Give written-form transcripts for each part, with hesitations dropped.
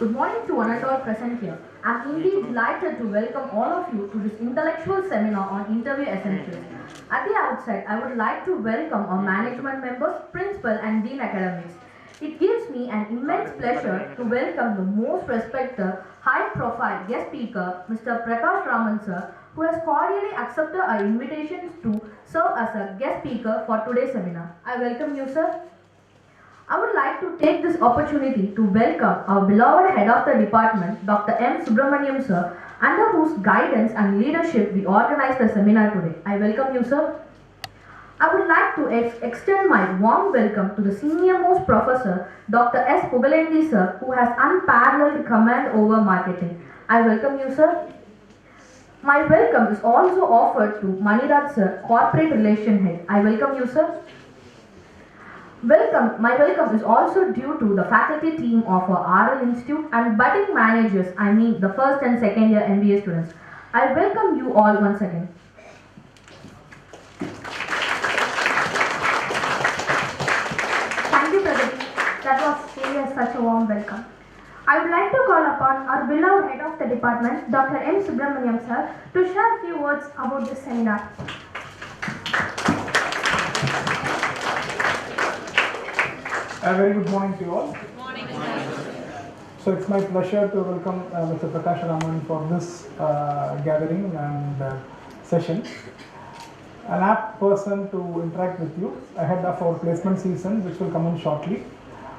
Good morning to one and all present here. I am indeed delighted to welcome all of you to this intellectual seminar on interview essentials. At the outset, I would like to welcome our management members, principal and dean academics. It gives me an immense pleasure to welcome the most respected, high-profile guest speaker, Mr.Prakash Raman sir, who has cordially accepted our invitations to serve as a guest speaker for today's seminar. I welcome you, sir. I would like to take this opportunity to welcome our beloved head of the department, Dr. M. Subramaniam sir, under whose guidance and leadership we organized the seminar today. I welcome you, sir. I would like to extend my warm welcome to the senior most professor, Dr. S. Pugalendi sir, who has unparalleled command over marketing. I welcome you, sir. My welcome is also offered to Maniraj sir, corporate relation head. I welcome you, sir. My welcome is also due to the faculty team of our RL Institute and budding managers, the first and second year MBA students. I welcome you all once again. Thank you, Pragati. That was really such a warm welcome. I would like to call upon our beloved head of the department, Dr. M. Subramaniam sir, to share a few words about this seminar. A very good morning to you all. Good morning. So it's my pleasure to welcome Mr. Prakash Raman for this gathering and session. An apt person to interact with you ahead of our placement season, which will come in shortly.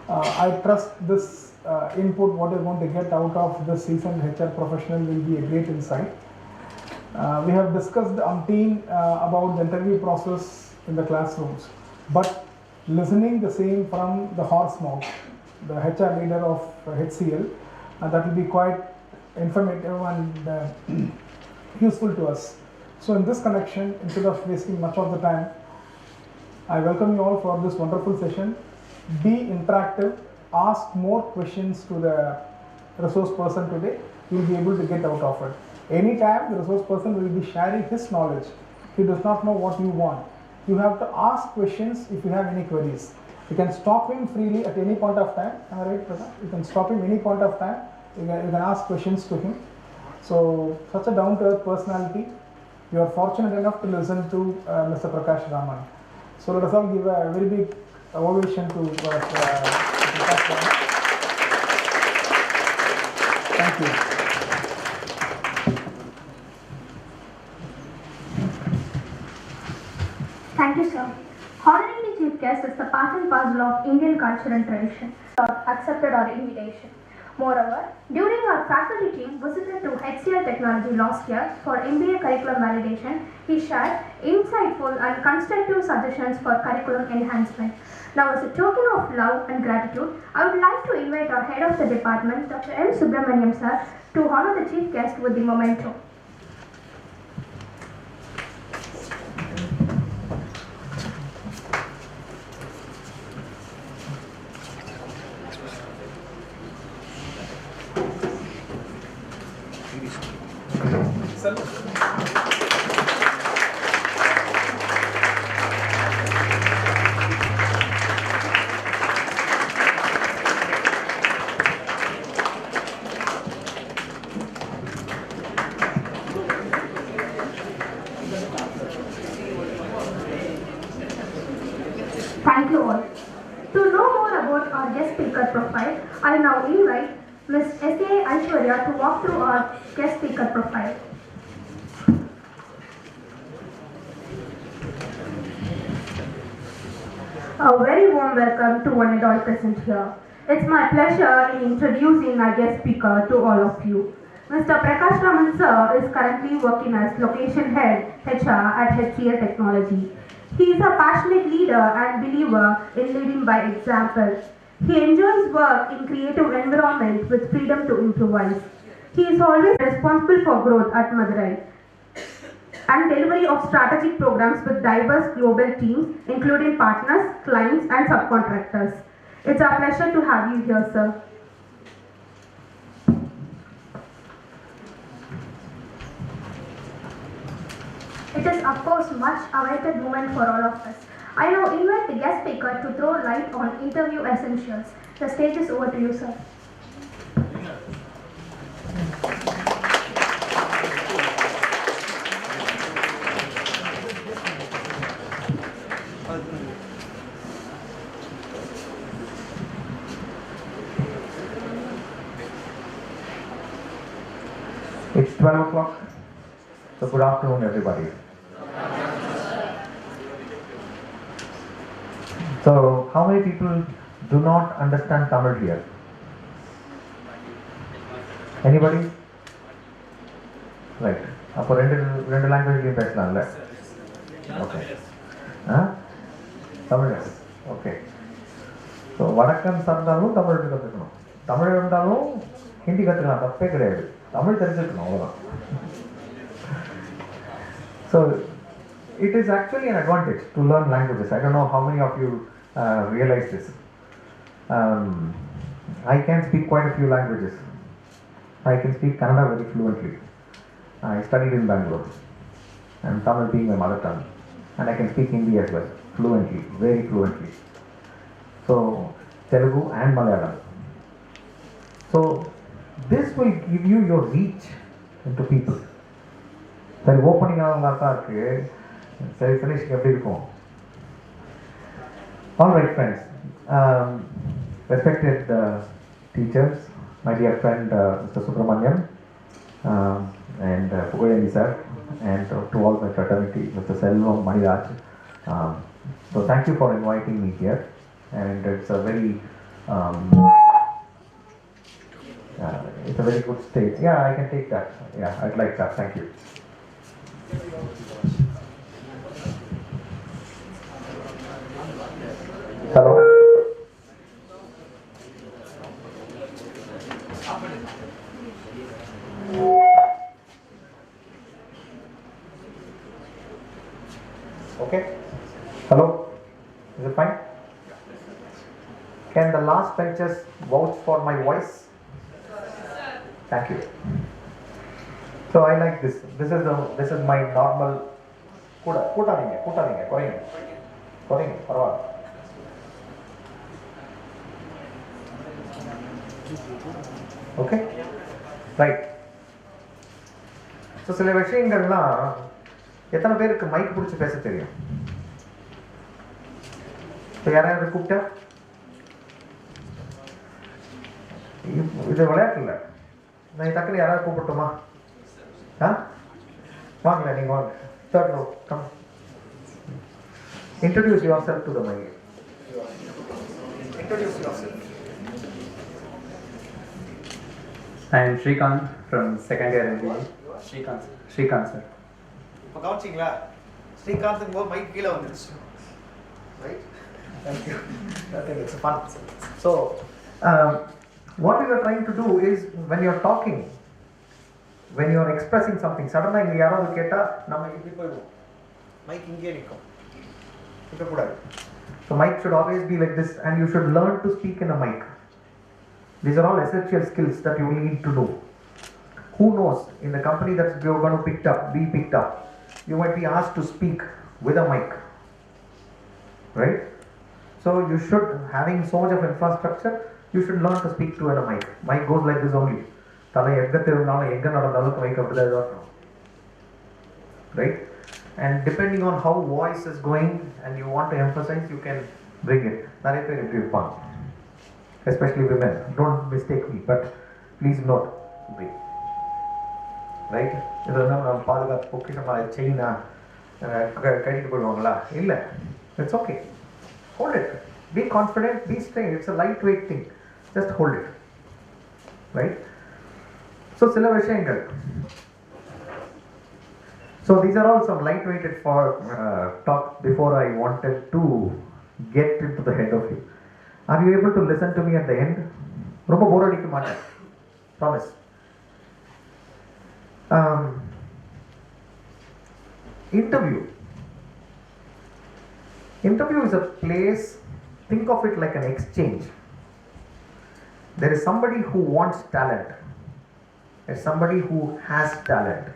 I trust this input, what you're going to get out of this seasoned HR professional, will be a great insight. We have discussed about the interview process in the classrooms, but listening the same from the horse mouth, the HR leader of HCL, that will be quite informative and useful to us. So in this connection, instead of wasting much of the time, I welcome you all for this wonderful session. Be interactive, ask more questions to the resource person today. You will be able to get out of it. Anytime the resource person will be sharing his knowledge, he does not know what you want. You have to ask questions if you have any queries. You can stop him freely at any point of time. Am I right, Prakash? You can stop him any point of time. You can ask questions to him. So, such a down-to-earth personality. You are fortunate enough to listen to Mr. Prakash Raman. So, let us all give a very big ovation to Prakash Raman. Thank you. Thank you, sir. Honorary Chief Guest is the part and parcel of Indian culture and tradition. Accepted our invitation. Moreover, during our faculty team visited to HCL Technology last year for MBA curriculum validation, he shared insightful and constructive suggestions for curriculum enhancement. Now, as a token of love and gratitude, I would like to invite our head of the department, Dr. M. Subramaniam sir, to honor the chief guest with the memento. Thank you all. To know more about our guest speaker profile, I now invite Ms. S.A. Aishwarya to walk through our guest speaker profile. A very warm welcome to one and all present here. It's my pleasure in introducing my guest speaker to all of you. Mr. Prakash Raman sir is currently working as location head HR at HCL Technology. He is a passionate leader and believer in leading by example. He enjoys work in creative environment with freedom to improvise. He is always responsible for growth at Madurai and delivery of strategic programs with diverse global teams, including partners, clients, and subcontractors. It's our pleasure to have you here, sir. It is, of course, much awaited moment for all of us. I now invite the guest speaker to throw light on interview essentials. The stage is over to you, sir. It's 12 o'clock. So good afternoon, everybody. So how many people do not understand Tamil here? Anybody? Right. அப்போ ரெண்டு லாங்குவேஜ்லையும் பேசலாம்ல? Okay. Tamil. Okay. So வடக்கன் சார்ந்தாலும் தமிழ் கற்றுக்கணும். தமிழ் இருந்தாலும் ஹிந்தி கற்றுக்கலாம், தப்பே கிடையாது. தமிழ் தெரிஞ்சுக்கணும், அவ்வளோதான். So it is actually an advantage to learn languages. I don't know how many of you realize this. I can speak quite a few languages. I can speak Kannada very fluently. I studied in Bangalore, and Tamil being my mother tongue, and I can speak Hindi as well, fluently, very fluently. So Telugu and Malayalam. So this will give you your reach into people. சரி, opening ஆக தான் இருக்கு. சரி, finishing எப்படி இருக்கும்? All right, friends. Respected teachers, my dear friend Mr. Subramaniam, and Pugayendi sir, and to all my fraternity, Mr. Selvam, Maniraj. So thank you for inviting me here, and it's a very good stage. Yeah, I can take that. Yeah, I'd like that. Thank you. Hello. Okay. Hello. Is it fine? Can the last benches vouch for my voice? Thank you. So I like this. This is my normal. கூட்டாதீங்க குறைங்க பரவாயில்ல. Okay, right. So சில விஷயங்கள்லாம் எத்தனை பேருக்கு mic பிடிச்சி பேச தெரியும்? இப்போ யாராவது கூப்பிட்டா, இது விளையாட்டு இல்லை, நான் டக்குனு யாராவது கூப்பிட்டுமா? வாங்கல, நீங்க வாங்க. Third row, come. Introduce yourself to the mic. Introduce yourself. I am Shrikant from second year MBA. Shrikant sir. இப்போ கவனிச்சிங்களா? ஸ்ரீகாந்த் போது மைக் கீழே வந்துருச்சு. Right? Thank you. I think it's fun. So, what we are trying to do is when you are talking, when you are expressing something, suddenly இங்க யாராவது கேட்டா நம்ம இப்படி போயிடுவோம், மைக் இங்கே நிற்கும், இப்ப கூடாது. So mic should always be like this, and you should learn to speak in a mic. These are all essential skills that you will need to know. Who knows, in the company that's you're going to be picked up, you might be asked to speak with a mic, right? So you should, having so much of infrastructure, you should learn to speak to a mic. Mic goes like this only. தலை எங்க திரும்பினாலும் எங்க நடந்தாலும் mic அப்படிதான் இருக்கும், right? And depending on how voice is going and you want to emphasize, you can bring it. நிறைய பேர் இப்படி இருப்பாங்க, especially women. Don't mistake me, but please note, right? இது நம்ம பாதுகாத்து பொக்கிஷமா செயினா கட்டிட்டு போயிடுவாங்களா? இல்லை, it's okay. Hold it. Be confident, be straight. It's a lightweight thing. Just hold it, right? So சில விஷயங்கள். So these are all some lightweighted for talk before I wanted to get into the head of you. Are you able to listen to me at the end? ரொம்ப போர் அடிக்க மாட்டேன், promise. Interview is a place, think of it like an exchange. There is somebody who wants talent. There's somebody who has talent,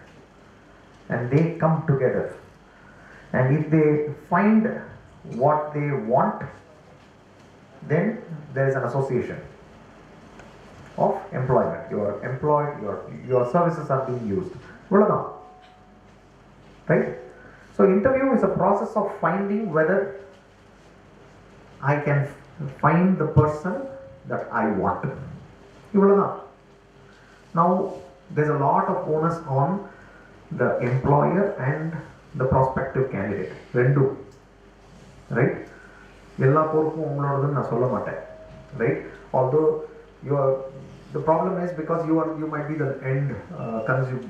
and they come together, and if they find what they want, then there is an association of employment. You are employed, your services are being used. Right? So interview is a process of finding whether I can find the person that I want. Now, there's a lot of onus on the employer and the prospective candidate. Rendu, right? எல்லா பொறுப்பும் உங்களோடதுன்னு நான் சொல்ல மாட்டேன், right? Although the problem is because you might be the end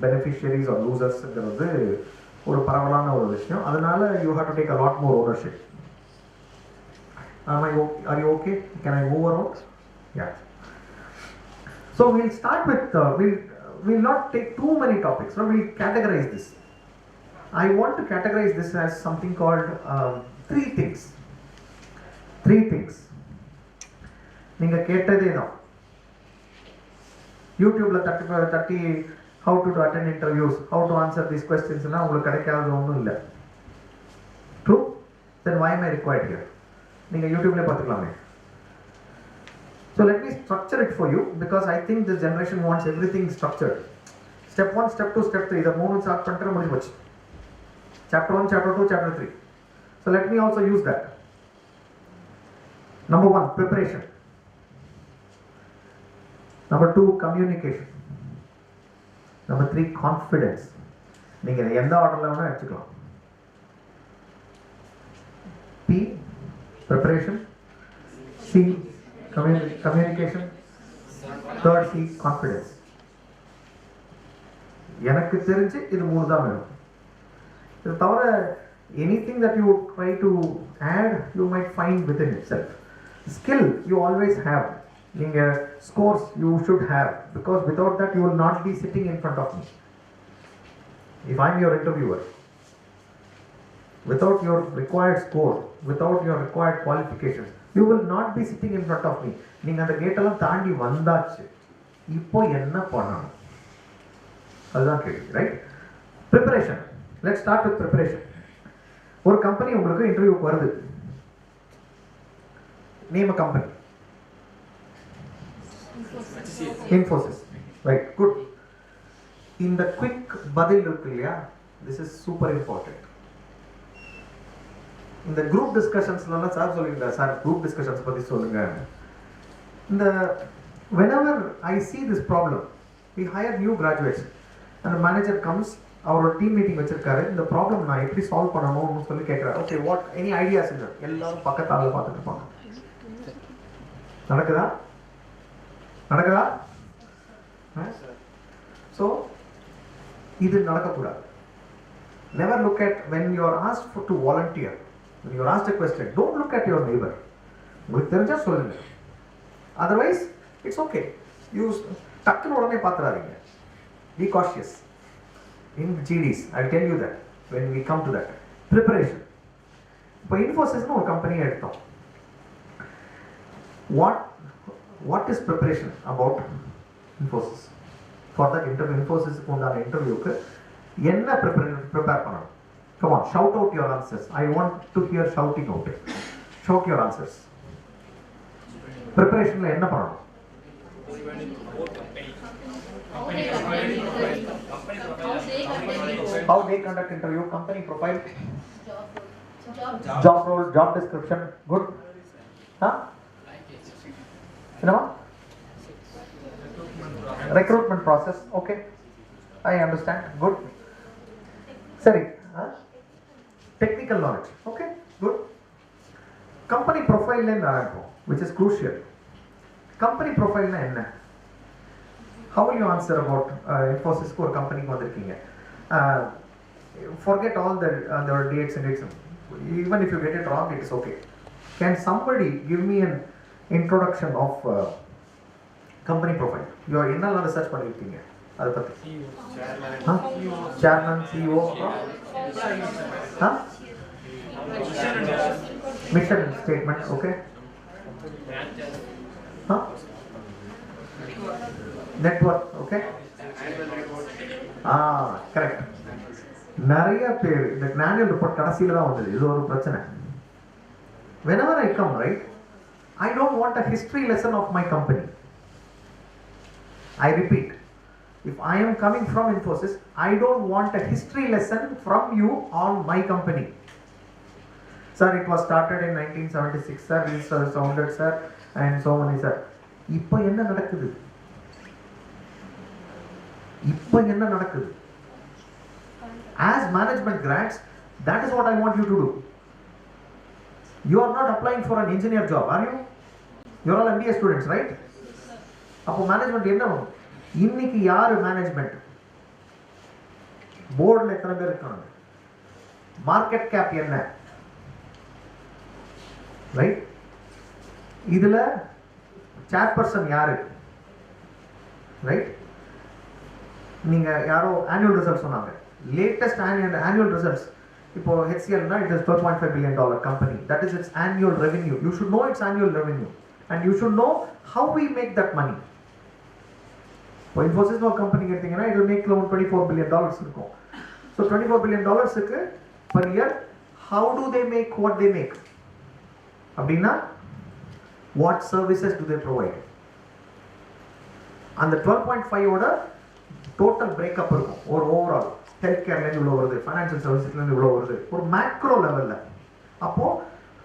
beneficiaries or losers-ங்கிறது ஒரு பரவலான ஒரு விஷயம். அதனால you have to take a lot more ownership. Are you okay? Can I move around? Yeah. So we'll start with we'll not take too many topics. No, we'll categorize this. I want to categorize this as something called three things. Three things. நீங்க கேட்டதே தான். YouTubeல தட்டி how to attend interviews, how to answer these questions னா உங்களுக்கு கிடைக்காதது ஒன்றும் இல்லை. True? Then why am I required here? நீங்க YouTubeல பார்த்துக்கலாமே. So let me structure it for you because I think this generation wants everything structured. Step 1, step 2, step 3. இதை மூணு start பண்ணிட்டு முடிஞ்சு போச்சு. Chapter 1, chapter 2, chapter 3. So let me also use that. Number 1, preparation. Number 2, communication. Number 3, confidence. நீங்க இதை எந்த ஆர்டர்ல வேணா எடுத்துக்கலாம். P, preparation. C, communication. Third, C, confidence. எனக்கு தெரிஞ்சு இது மூணு தான் வேணும். இது தவிர anything that you try to add you might find within itself. Skill you always have. நீங்க scores you should have because without that you will not be sitting in front of me. If I'm your interviewer, without your required score, without your required qualifications, you will not be sitting in front of me. நீங்க அந்த gate எல்லாம் தாண்டி வந்தாச்சு, இப்போ என்ன பண்ணணும் அதுதான் கேள்வி, right? Preparation. Let's start with preparation. ஒரு கம்பெனி உங்களுக்கு இன்டர்வியூக்கு வருது. Name a company. Infosys. Right, good. இந்த குவிக் பதில் இருக்கு இல்லையா, திஸ் இஸ் சூப்பர் இம்பார்ட்டன்ட். இந்த குரூப் டிஸ்கஷன்ஸ்லாம் சார் சொல்லியிருந்தார், சார் குரூப் டிஸ்கஷன்ஸ் பற்றி சொல்லுங்க. இந்த whenever I see this problem, we hire new graduates and the manager comes, அவரோட டீம் மீட்டிங் வச்சிருக்காரு, இந்த ப்ராப்ளம் நான் எப்படி சால்வ் பண்ணணும்னு சொல்லி கேட்குறாரு. ஓகே, வாட் எனி ஐடியாஸ் இல்லை, எல்லாரும் பக்கத்தால் பார்த்துட்டு இருப்பாங்க. நடக்குதா? ஸோ இது நடக்கக்கூடாது. Never look at when you are asked to volunteer, when you are asked a question, don't look at your neighbor. உங்களுக்கு தெரிஞ்சா சொல்லுங்க, otherwise it's okay. You டக்குன்னு உடனே பார்த்துறாதீங்க. Be cautious in GDs. I'll tell you that when we come to that. Preparation. இப்போ Infosys ஒரு கம்பெனியை எடுத்தோம். What is preparation about Infosys? For that interview, Infosys உண்டான இன்டர்வியூக்கு என்ன ப்ரிப்பேர் பண்ணணும்? Come on, shout out your answers. I want to hear shouting out. Shout your answers. Preparationல என்ன பண்ணணும்? How they conduct interview, company profile, job role, job description. Good. Huh? Cinema? Recruitment process. Okay, I understand. Good. Sorry. Technical knowledge. Okay, good. Company profile la ஆரம்பிப்போம், which is crucial. Company profile na enna? How will you answer about Infosys ஒரு கம்பெனிக்கு வந்திருக்கீங்க? Forget all the dates and dates. Even if you get it wrong, it is okay. Can somebody give me an introduction of company profile? You are என்னெல்லாம் research பண்ணிருக்கீங்க அதை பத்தி? Chairman, CEO, mission statement, okay? Network, okay? Correct. நிறைய பேர் இந்த annual report கடைசியில தான் வந்தது, இது ஒரு பிரச்சனை. Whenever I come, right, I don't want a history lesson of my company. I repeat, if I am coming from Infosys, I don't want a history lesson from you on my company. Sir, it was started in 1976, sir, it was founded, sir, and so on, sir. இப்போ என்ன நடக்குது? இப்போ என்ன நடக்குது? As management grads, that is what I want you to do. You are not applying for an engineer job, are you? You are all MBA students, right? அப்போ management என்ன வரும்? இன்னைக்கு யாரு மேனேஜ்மெண்ட்? போர்டில் எத்தனை பேர் இருக்காங்க? மார்க்கெட் கேப் என்ன? ரைட்? இதுல சேர்பர்சன் யாரு? ரைட்? நீங்க யாரோ ஆனுவல் ரிசல்ட் சொன்னாங்க. லேட்டஸ்ட் ஆனுவல் ரிசல்ட்ஸ் இப்போ HCL na it is $12.5 billion company. That is its annual revenue. You should know its annual revenue and you should know how we make that money. For Infosys no company எடுத்தீங்கன்னா it will make around $24 billion இருக்கும். So $24 billion க்கு per year how do they make what they make? அப்படின்னா what services do they provide? அந்த 12.5 ஓட total breakup இருக்கும். ஒரு overall health கேர்லேருந்து இவ்வளோ வருது, ஃபைனான்சியல் சர்வீசஸ்லேருந்து இவ்வளோ வருது, ஒரு மேக்ரோ லெவலில். அப்போது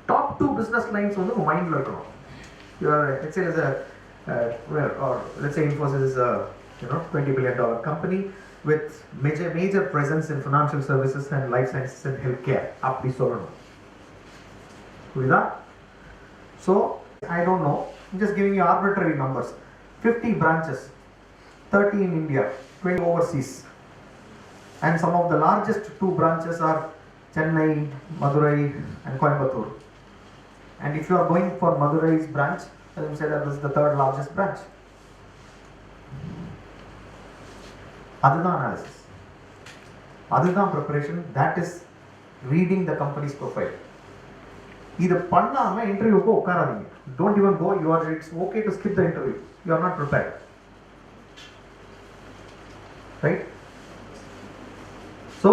டாப் 2 பிஸ்னஸ் லைன்ஸ் வந்து உங்கள் மைண்டில் இருக்கணும். Your HCL is a or let's say Infosys is a $20 billion company with major presence in financial services and life sciences and healthcare. அப்படி சொல்லணும். புரியுதா? So I don't know, I'm just giving you arbitrary numbers. 50 branches, 30 in India, 20 overseas, and some of the largest 2 branches are Chennai, Madurai and Coimbatore. And if you are going for Madurai's branch, let me say that this is the 3rd largest branch. Adhudan analysis, Adhudan preparation, that is reading the company's profile. இது பண்ணாம இன்டர்வியூக்கு உட்காராதீங்க. Don't even go. It's okay to skip the interview. You are not prepared. Right? So,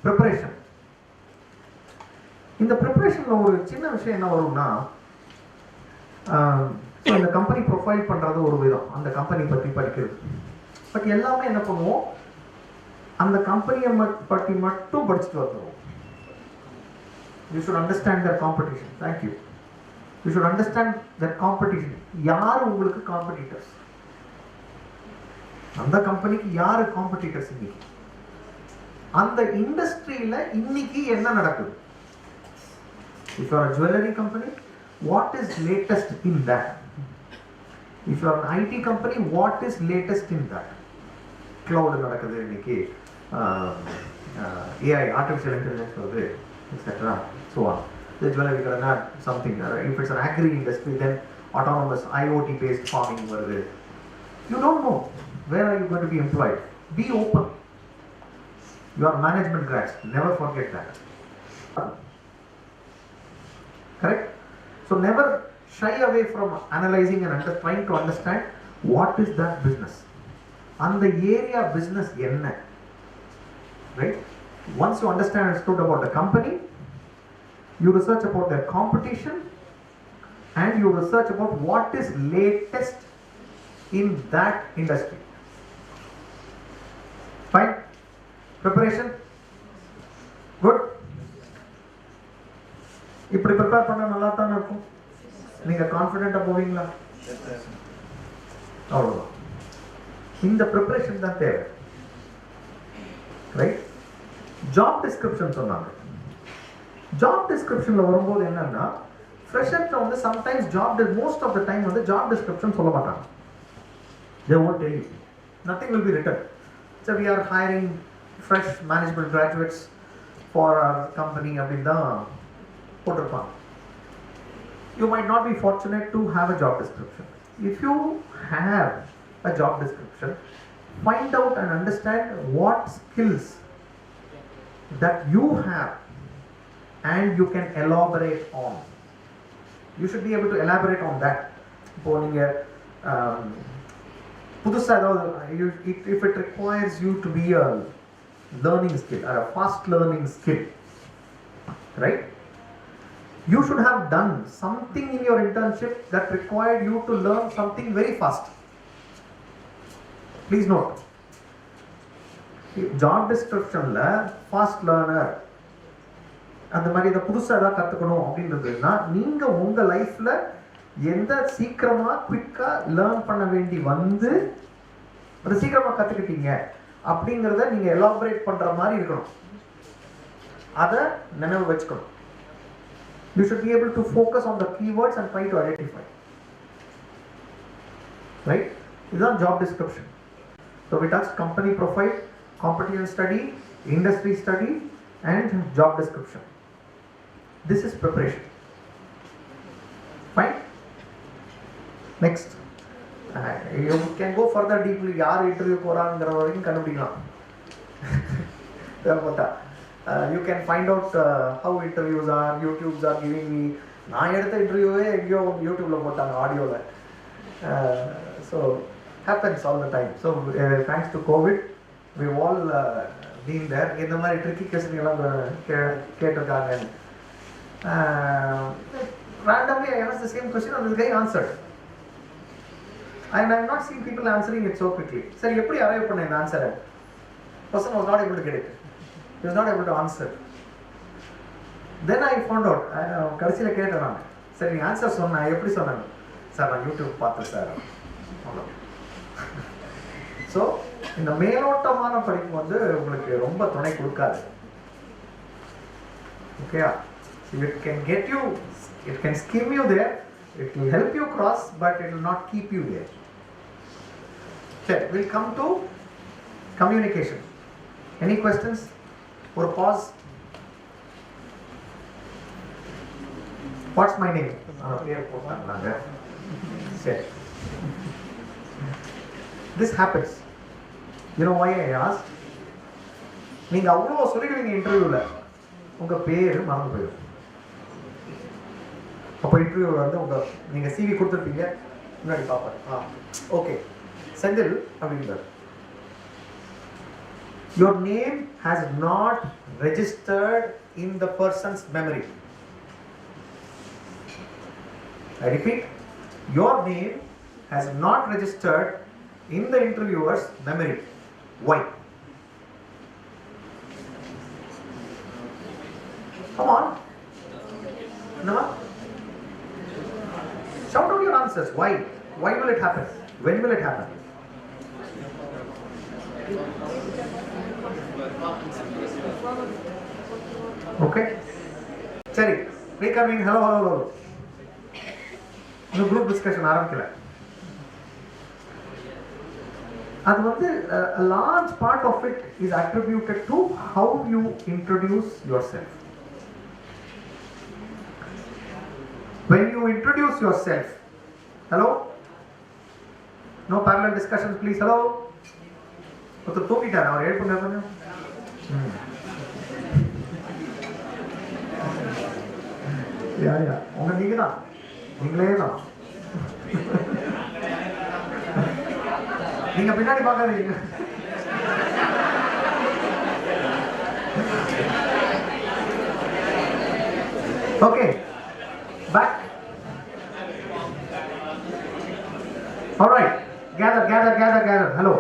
preparation. இந்த ப்ரிப்பரேஷனில் ஒரு சின்ன விஷயம் என்ன வரும்னா, இந்த கம்பெனி ப்ரொஃபைல் பண்ணுறது ஒரு விதம், அந்த கம்பெனி பற்றி படிக்கிறது. பட் எல்லாமே என்ன பண்ணுவோம், அந்த கம்பெனியை பற்றி மட்டும் படிச்சுட்டு வந்துடுவோம். You should understand their competition. Thank you. You should understand their competition. யார் உங்களுக்கு காம்படிட்டர்ஸ்? அந்த கம்பெனிக்கு யார் காம்படிட்டர்ஸ் இன்னைக்கு? அந்த இண்டஸ்ட்ரியில் இன்னைக்கு என்ன நடக்குது? If you are a jewelry company, what is latest in that? If you are an IT company, what is latest in that? Cloud நடக்குது இன்னைக்கு, AI, artificial intelligence வருது, etc. So on. The jewelry can add something. If it's an agri industry, then autonomous IoT based farming வருது. You don't know where are you going to be employed. Be open. You are management grads. Never forget that. Correct? So never shy away from analyzing and trying to understand what is that business. And the area business enna. Right? Once you understand and understood about the company, you research about their competition and you research about what is latest in that industry. Fine? Preparation? Good? இப்படி prepare பண்ண நல்லா தானே இருக்கும். நீங்கள் கான்ஃபிடென்ட்டாக போவீங்களா? அவ்வளோதான். இந்த ப்ரிப்பரேஷன் தான் தேவை. ரைட்? ஜாப் டிஸ்கிரிப்ஷன் சொன்னாங்க. ஜாப் டிஸ்கிரிப்ஷனில் வரும்போது என்னன்னா, ஃப்ரெஷர்ஸை வந்து sometimes most of the time வந்து ஜாப் டிஸ்கிரிப்ஷன் சொல்ல மாட்டாங்க. They won't tell you. Nothing will be written. So we are hiring fresh management graduates for our company அப்படின்னு தான் போட்டிருப்பாங்க. You might not be fortunate to have a job description. If you have a job description, find out and understand what skills that you have and you can elaborate on. You should be able to elaborate on that. இப்போ நீங்கள் புதுசாக ஏதாவது if it requires you to be a learning skill or a fast learning skill, right? You should have done something in your internship that required you to learn something very fast. Please note, job descriptionல fast learner அந்த மாதிரி இதை புதுசாக ஏதாவது கற்றுக்கணும் அப்படின்றதுன்னா, நீங்கள் உங்கள் லைஃப்பில் எந்த சீக்கிரமாக குவிக்காக லேர்ன் பண்ண வேண்டி வந்து அது சீக்கிரமாக கற்றுக்கிட்டீங்க அப்படிங்கிறத நீங்கள் எலாபரேட் பண்ணுற மாதிரி இருக்கணும். அதை நினைவு வச்சுக்கணும். You should be able to focus on the keywords and try to identify. Right? This is job description. So we touched company profile, competence study, industry study, and job description. This is preparation. Fine? Next. You can go further deeply. யார் interview போகிறாங்கிற வரைக்கும் கண்டுபிடிக்கலாம். You can find out how interviews are, YouTubes are giving me. நான் எடுத்த இன்டர்வியூவே எங்கேயோ யூடியூப்ல போட்டாங்க ஆடியோவில். So happens all the time. So thanks to COVID, we've all been there. இந்த மாதிரி ட்ரிக்கி கொஸ்டின் எல்லாம் கேட்டிருக்காங்க. Randomly I asked the same question and this guy answered. And I have not seen people answering it so quickly. Sir, எப்படி arrive பண்ண இந்த ஆன்சரை? Person was not able to get it. He was not able to answer. Then I found out. கடைசியில் கேட்டேன் நான். சரி நீ answer சொன்ன எப்படி சொன்னாங்க? சார் நான் யூடியூப் பார்த்தேன் சார். ஸோ இந்த மேலோட்டமான படிப்பு வந்து உங்களுக்கு ரொம்ப துணை கொடுக்காது. ஓகேயா? It can get you, it can skim you there, it will help you cross, but it will not keep you there. Okay, we'll come to communication. Any questions? Or pause. What's my name? This happens. You know why I asked? நீங்க அவ்வளோ சொல்லிடுவீங்க இன்டர்வியூல, உங்க பேரு மறந்து போயிடும். அப்போ interview வந்து நீங்கள் சிவி கொடுத்துருப்பீங்க, முன்னாடி பார்ப்பேன். ஓகே செந்தில் அப்படிங்கிறார். Your name has not registered in the person's memory. I repeat, your name has not registered in the interviewer's memory. Why? Come on. No? Shout out your answers. Why? Why will it happen? When will it happen? Okay. சரி, recoming. Hello. இந்த group discussion ஆரம்பிக்கல. அது வந்து a large part of it is attributed to how you introduce yourself. When you introduce yourself, hello, no parallel discussions please. Hello, ஒருத்தர் தூங்கிட்டார், அவர் எழுப்புங்க கொஞ்சம். யா உங்க நீங்களே தான் நீங்க பின்னாடி பார்க்காதீங்க. Okay, back. All right, gather. Hello.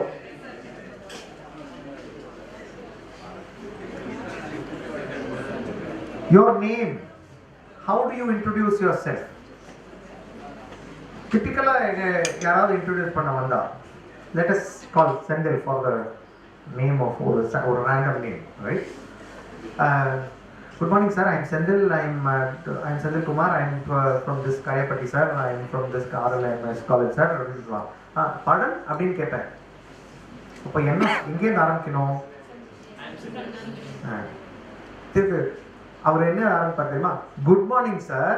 Your name. How do you introduce yourself? Typically, யாராவது introduce பண்ண வந்தா, let us call Sendil for the name of or random name, right? Good morning, sir. I'm Sendil. I'm Sendil Kumar. I'm from this Kayapati, sir. I'm from this RLMS college, sir. Pardon? அப்படின்னு கேட்பேன். அப்போ என்ன எங்கேருந்து ஆரம்பிக்கணும்? திருப்பி அவர் என்ன ஆரம்பிப்பார் தெரியுமா? Good morning sir,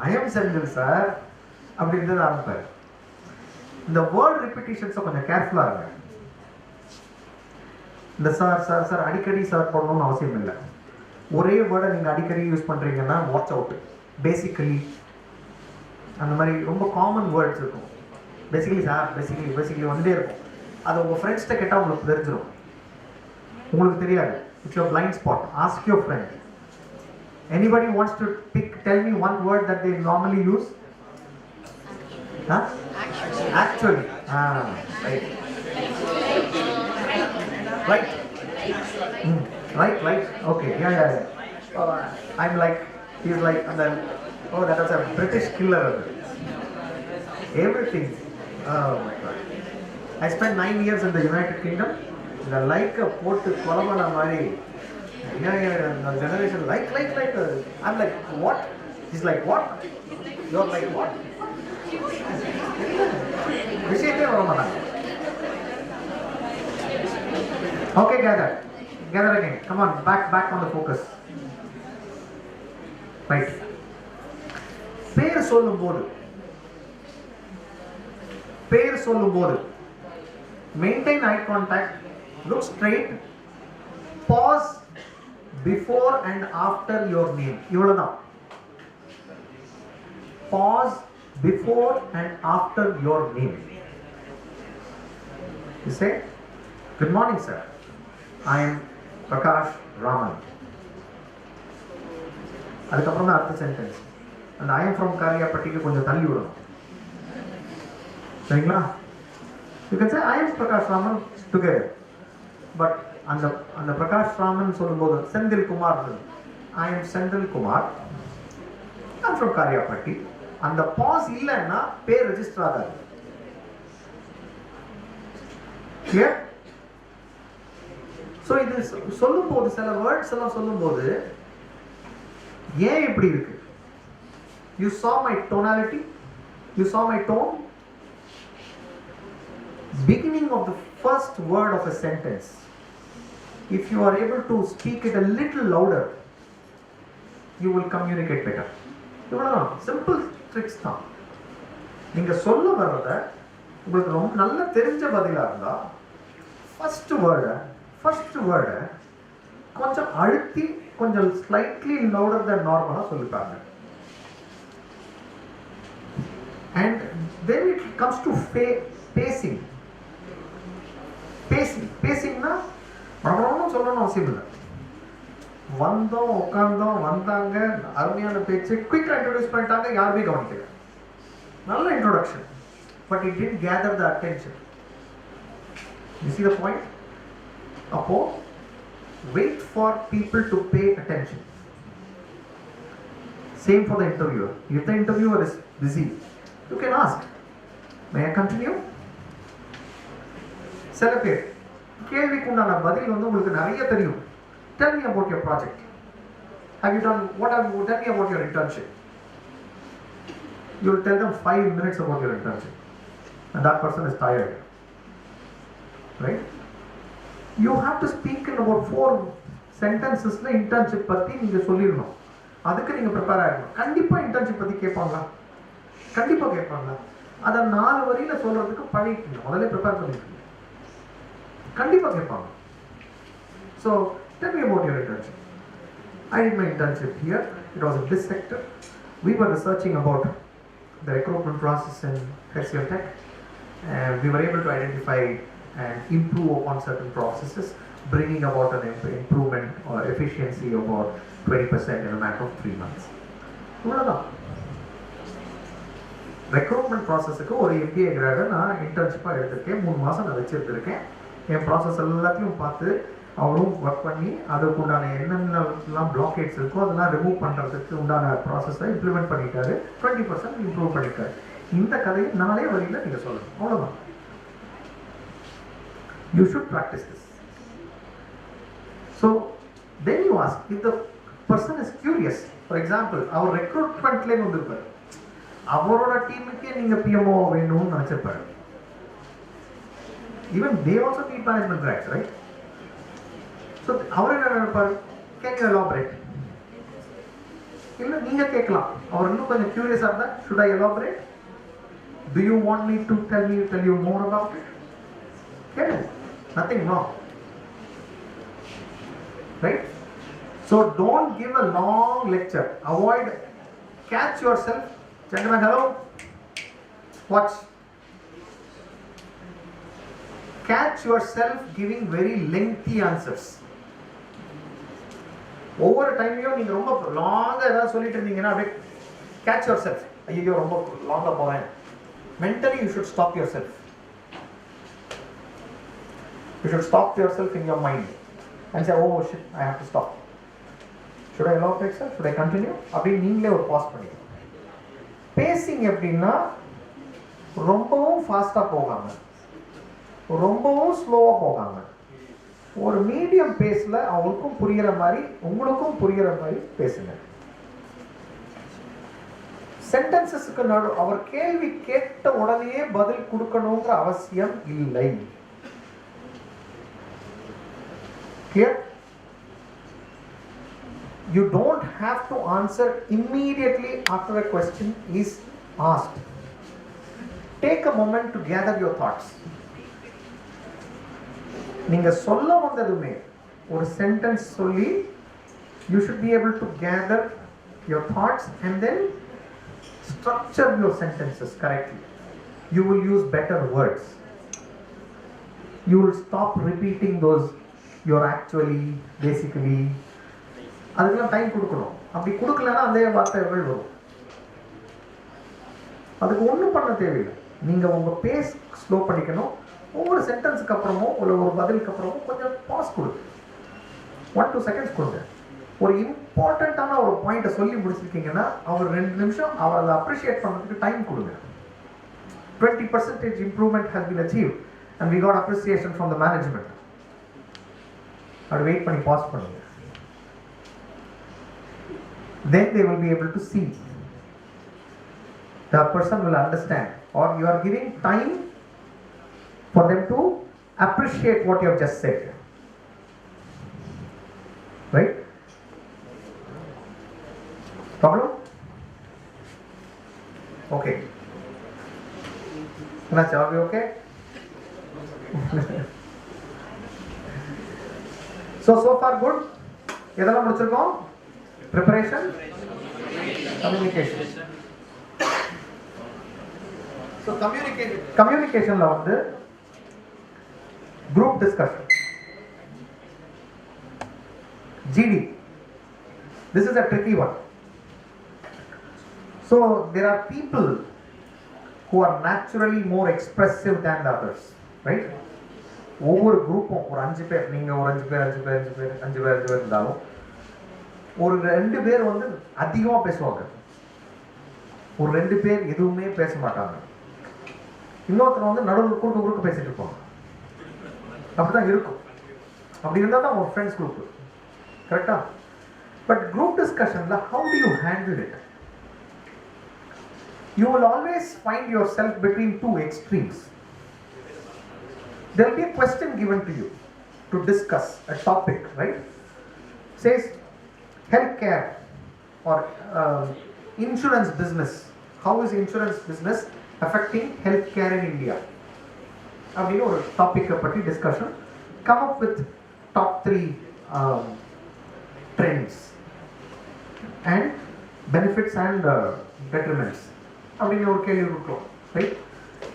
I am Senthil sir அப்படின்றது ஆரம்பிப்பார். இந்த வேர்ட் ரிப்பீட்டேஷன்ஸை கொஞ்சம் கேர்ஃபுல்லாக இருங்க. இந்த சார் அடிக்கடி சார் போடணும்னு அவசியம் இல்லை. ஒரே வேர்டை நீங்கள் அடிக்கடி யூஸ் பண்ணுறீங்கன்னா வாட்ச் அவுட். பேசிக்கலி அந்த மாதிரி ரொம்ப காமன் வேர்ட்ஸ் இருக்கும். பேசிக்கலி சார் பேசிக்கலி வந்துட்டே இருக்கும். அது உங்கள் ஃப்ரெண்ட்ஸ்கிட்ட கேட்டால் உங்களுக்கு தெரிஞ்சிடும். உங்களுக்கு தெரியாது. It's your blind spot. Ask your friend. Anybody wants to tell me one word that they normally use? Huh? Actually. Right. Okay. Yeah. I'm like, he's like, and then, that was a British killer. Everything. Oh my God. I spent 9 years in the United Kingdom. The like a port Kolomana Mari. Generation like. I'm like, what? He's like, what? You're like, what? Okay, gather. Gather again. Come on, back on the focus. Right. பேர் சொல்லும்போது maintain eye contact, look straight, pause before and after your name. இவ்வளவுதான். Pause before and after your name. You say, good morning sir, I am Prakash Raman. அதுக்கப்புறம் தான் அடுத்த sentence. And I am from காரியாபட்டிக்கு கொஞ்சம் தள்ளி விடணும். சரிங்களா? You can say I am Prakash Raman together. But அந்த Prakash Raman சொல்லும்போது Senthil Kumar, I am Senthil Kumar. I am from Kariyapatti. அந்த பாஸ் இல்லைன்னா பேர் ரெஜிஸ்டர் ஆகாது. Clear? So இது சொல்லும்போது சில வேர்ட்ஸ் எல்லாம் சொல்லும்போது ஏன் இப்படி இருக்கு? You saw my tonality? You saw my tone? Beginning of the first word of a sentence, if you are able to speak it a little louder, you will communicate better. இவ்வளவுதான், simple tricks தான். நீங்க சொல்ல வர்றத உங்களுக்கு ரொம்ப நல்ல தெரிஞ்ச பதிலா இருந்தா first word கொஞ்சம் அழுத்தி கொஞ்சம் slightly louder than normal சொல்லிப்பாங்க. And then it comes to pacing. பேசிங்னா பரபரன்னு சொல்லணும் அவசியம் இல்லை. வந்தோம், உட்கார்ந்தோம், வந்தாங்க, அருமையான பேச்சு, குயிக்காக இன்ட்ரோடியூஸ் பண்ணிட்டாங்க, யாருமே கவனிக்கல. நல்ல introduction, but it did gather the attention. You see the point? அப்போ wait for people to pay attention. Same for the interviewer. If the interviewer is busy, you can ask, may I continue? சில பேர் கேள்விக்கு உண்டான பதில் வந்து உங்களுக்கு நிறைய தெரியும். Tell me about your project. Tell me about your internship. You will tell them 5 minutes about your internship, and that person is tired, right? You have to speak in about 4 sentences la internship பத்தி நீங்க சொல்லிரணும். அதுக்கு நீங்க prepare ஆகணும். கண்டிப்பா internship பத்தி கேட்பாங்க, கண்டிப்பா கேட்பாங்க. அத 4 வரியில சொல்றதுக்கு பழகிக்கணும். முதல்ல ப்ரிப்பேர் பண்ணிக்கணும். கண்டிப்பா கேட்பாங்க. So tell me about your internship. I did my internship here. It was in this sector. We were researching about the recruitment process in HCL Tech, and we were able to identify and improve upon certain processes, bringing about an improvement or efficiency of about 20% in a matter of 3 months. இவ்வளவுதான். Recruitment ப்ராசஸுக்கு ஒரு MBA கிராடை நான் இன்டர்ன்ஷிப்பாக எடுத்திருக்கேன். 3 மாதம் நான் வச்சுருந்துருக்கேன். என் process எல்லாத்தையும் பார்த்து அவரும் work பண்ணி அதுக்கு உண்டான என்னென்னலாம் பிளாக்கேட்ஸ் இருக்கோ அதெல்லாம் ரிமூவ் பண்ணுறதுக்கு உண்டான ப்ராசஸை இம்ப்ளிமெண்ட் பண்ணிட்டாரு. 20% இம்ப்ரூவ் பண்ணிட்டாரு. இந்த கதையை 4 வரியில் நீங்கள் சொல்லணும். அவ்வளோதான். You should practice this. So then you ask, if the person is curious, for example, our recruitment லே வந்திருப்பாரு, அவரோட டீமுக்கே நீங்கள் PMO வேணும்னு நினச்சிருப்பாரு. Even they also need management tracks, right? So அவர் என்ன நினைப்பாரு? Can you elaborate? இல்லை நீங்கள் கேட்கலாம். அவர் இன்னும் கொஞ்சம் curious-ஆ இருந்தால், should I elaborate? Do you want me to tell you more about it? Get it? Nothing wrong, right? So don't give a long lecture. Avoid. Catch yourself. Gentlemen, hello. Watch. Catch yourself giving very lengthy answers. ஒவ்வொரு டைமையும் நீங்க ரொம்ப லாங்கா ஏதாவது சொல்லிட்டு இருந்தீங்கன்னா அப்படியே catch yourself. ஐயோ ரொம்ப லாங்கா போறேன். Mentally you should stop yourself. You should stop yourself in your mind and say, oh shit, I have to stop. Should I elaborate, sir? Should I continue? அப்படி நீங்களே ஒரு பாஸ் பண்ணி பேசிங் எப்படின்னா ரொம்பவும் ஃபாஸ்டா போகாம ரொம்பவும் ஸ்லோவாக போகாங்க. ஒரு மீடியம் பேஸில் அவங்களுக்கும் புரிகிற மாதிரி உங்களுக்கும் புரிகிற மாதிரி பேசுங்க. சென்டென்சஸ்க்கு அவர் கேள்வி கேட்ட உடனே பதில் கொடுக்கணுங்கிற அவசியம் இல்லை. Clear? You don't have to answer immediately after a question is asked. Take a moment to gather your thoughts. நீங்க சொல்ல வந்ததுமே ஒரு சென்டென்ஸ் சொல்லி you should be able to gather your thoughts and then structure your sentences correctly. You will use better words. You will stop repeating those you're actually, basically. அதுக்கெல்லாம் time கொடுக்கணும். அப்படி கொடுக்கலன்னா அதே வார்த்தைகள் வரும். அதுக்கு ஒன்றும் பண்ண தேவையில்லை. நீங்கள் உங்கள் பேஸ் ஸ்லோ பண்ணிக்கணும். ஒவ்வொரு சென்டென்ஸுக்கு அப்புறமோ இல்லை ஒரு பதிலுக்கு அப்புறமோ கொஞ்சம் பாஸ் கொடுங்க. 1-2 seconds கொடுங்க. ஒரு இம்பார்ட்டண்ட்டான ஒரு பாயிண்ட்டை சொல்லி முடிச்சிருக்கீங்கன்னா அவர் 2 நிமிஷம் அவர் அதை அப்ரிஷியேட் பண்ணுறதுக்கு டைம் கொடுங்க. 20% improvement has been achieved and we got appreciation from the management. அது வெயிட் பண்ணி பாஸ் பண்ணுங்க. Then they will be able to see. The person will understand, or you are giving time for them to appreciate what you have just said. Right? Problem? Okay. Are we okay? So far good? எதெல்லாம் முடிச்சிருக்கோம்? Preparation, communication. So communication la வந்து group discussion. GD. This is a tricky one. So there are people who are naturally more expressive than the others, right? ஒவ்வொரு குரூப்பும் ஒரு 5 பேர், நீங்க ஒரு 5 பேர் இருந்தாலும் ஒரு 2 பேர் வந்து அதிகமாக பேசுவாங்க, ஒரு 2 பேர் எதுவுமே பேச மாட்டாங்க, இன்னொருத்தர் வந்து நடுவில் குறுக்க பேசிட்டு இருப்பாங்க. அப்படிதான் இருக்கும். அப்படி இருந்தால் தான் ஒரு ஃப்ரெண்ட்ஸ் குரூப், கரெக்டா? பட் குரூப் டிஸ்கஷன்ல how do you handle it? You will always find yourself between 2 extremes. There will be a question given to you to discuss a topic, right? Says healthcare or insurance business. How is insurance business affecting healthcare in India? Abhi or topic patti discussion. Come up with top 3 trends and benefits and detriments. Abhi or kelli irukkom, right?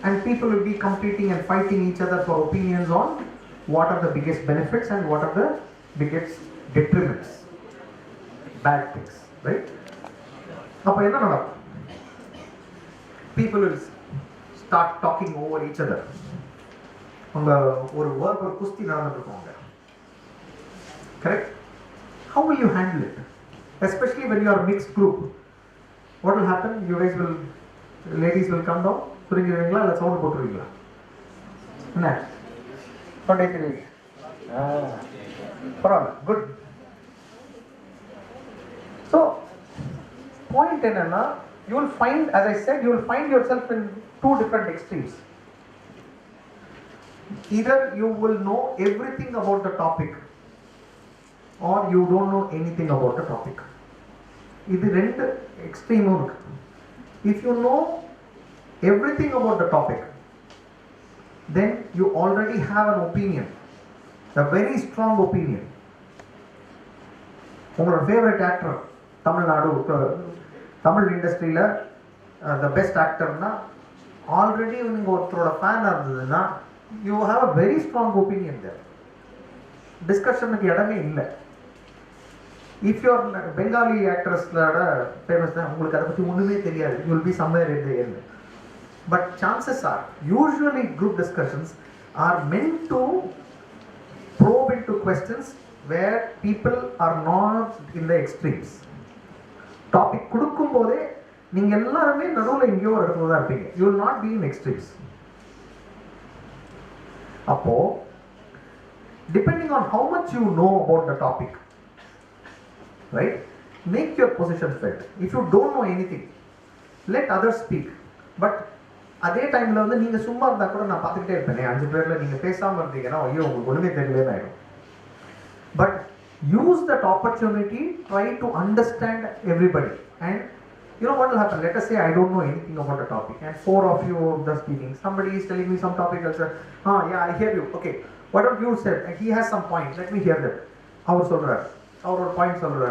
And people will be competing and fighting each other for opinions on what are the biggest benefits and what are the biggest detriments, bad things, right? Appo enna nadakkum? People will start talking over each other. Anga or work or kusti nadandrukonga, correct? How will you handle it? Especially when you are a mixed group, what will happen? You guys will, ladies will come down, புரிஞ்சுருவீங்களா இல்லை sound போட்டுருவீங்களா? என்ன கொண்டே தெரியுங்க? பரவாயில்ல, good. So point என்னன்னா, you will find, as I said, you will find yourself in 2 different extremes. Either you will know everything about the topic or you don't know anything about the topic. இது 2 எக்ஸ்ட்ரீமும் இருக்கு. If you know everything about the topic, then you already have an opinion, a very strong opinion. உங்களோட favourite actor Tamil இண்டஸ்ட்ரியில் the best ஆக்டர்னா already நீங்கள் ஒருத்தரோட ஃபேனாக இருந்ததுன்னா you have a very strong opinion there. டிஸ்கஷனுக்கு இடமே இல்லை. இஃப் யூர் பெங்காலி ஆக்ட்ரஸோட ஃபேமஸ் தான், உங்களுக்கு அதை பற்றி ஒன்றுமே தெரியாது, you will be somewhere in the end. But chances are, usually group discussions are meant to probe into questions where people are not in the extremes. Topic கொடுக்கும் போதே நீங்கள் எல்லாருமே நடுவில் எங்கேயோ ஒரு இடத்துல தான் இருப்பீங்க. You will not be in extremes. அப்போ depending on how much you know about the topic, right, make your position felt. If you don't know anything, let others speak. But அதே டைம்ல வந்து நீங்க சும்மா இருந்தா கூட நான் பார்த்துக்கிட்டே இருப்பேன், 5 பேர்ல நீங்க பேசாம இருந்தீங்கன்னா ஐயோ உங்களுக்கு ஒண்ணுமே தெரியலன்னு ஆயிடும். But use that opportunity, try to understand everybody, and you know what will happen. Let us say I don't know anything about the topic, and 4 of you are speaking. Somebody is telling me some topic. I'll say, yeah, I hear you. Okay, why don't you say? He has some point. Let me hear them. Our soldier, our point soldier.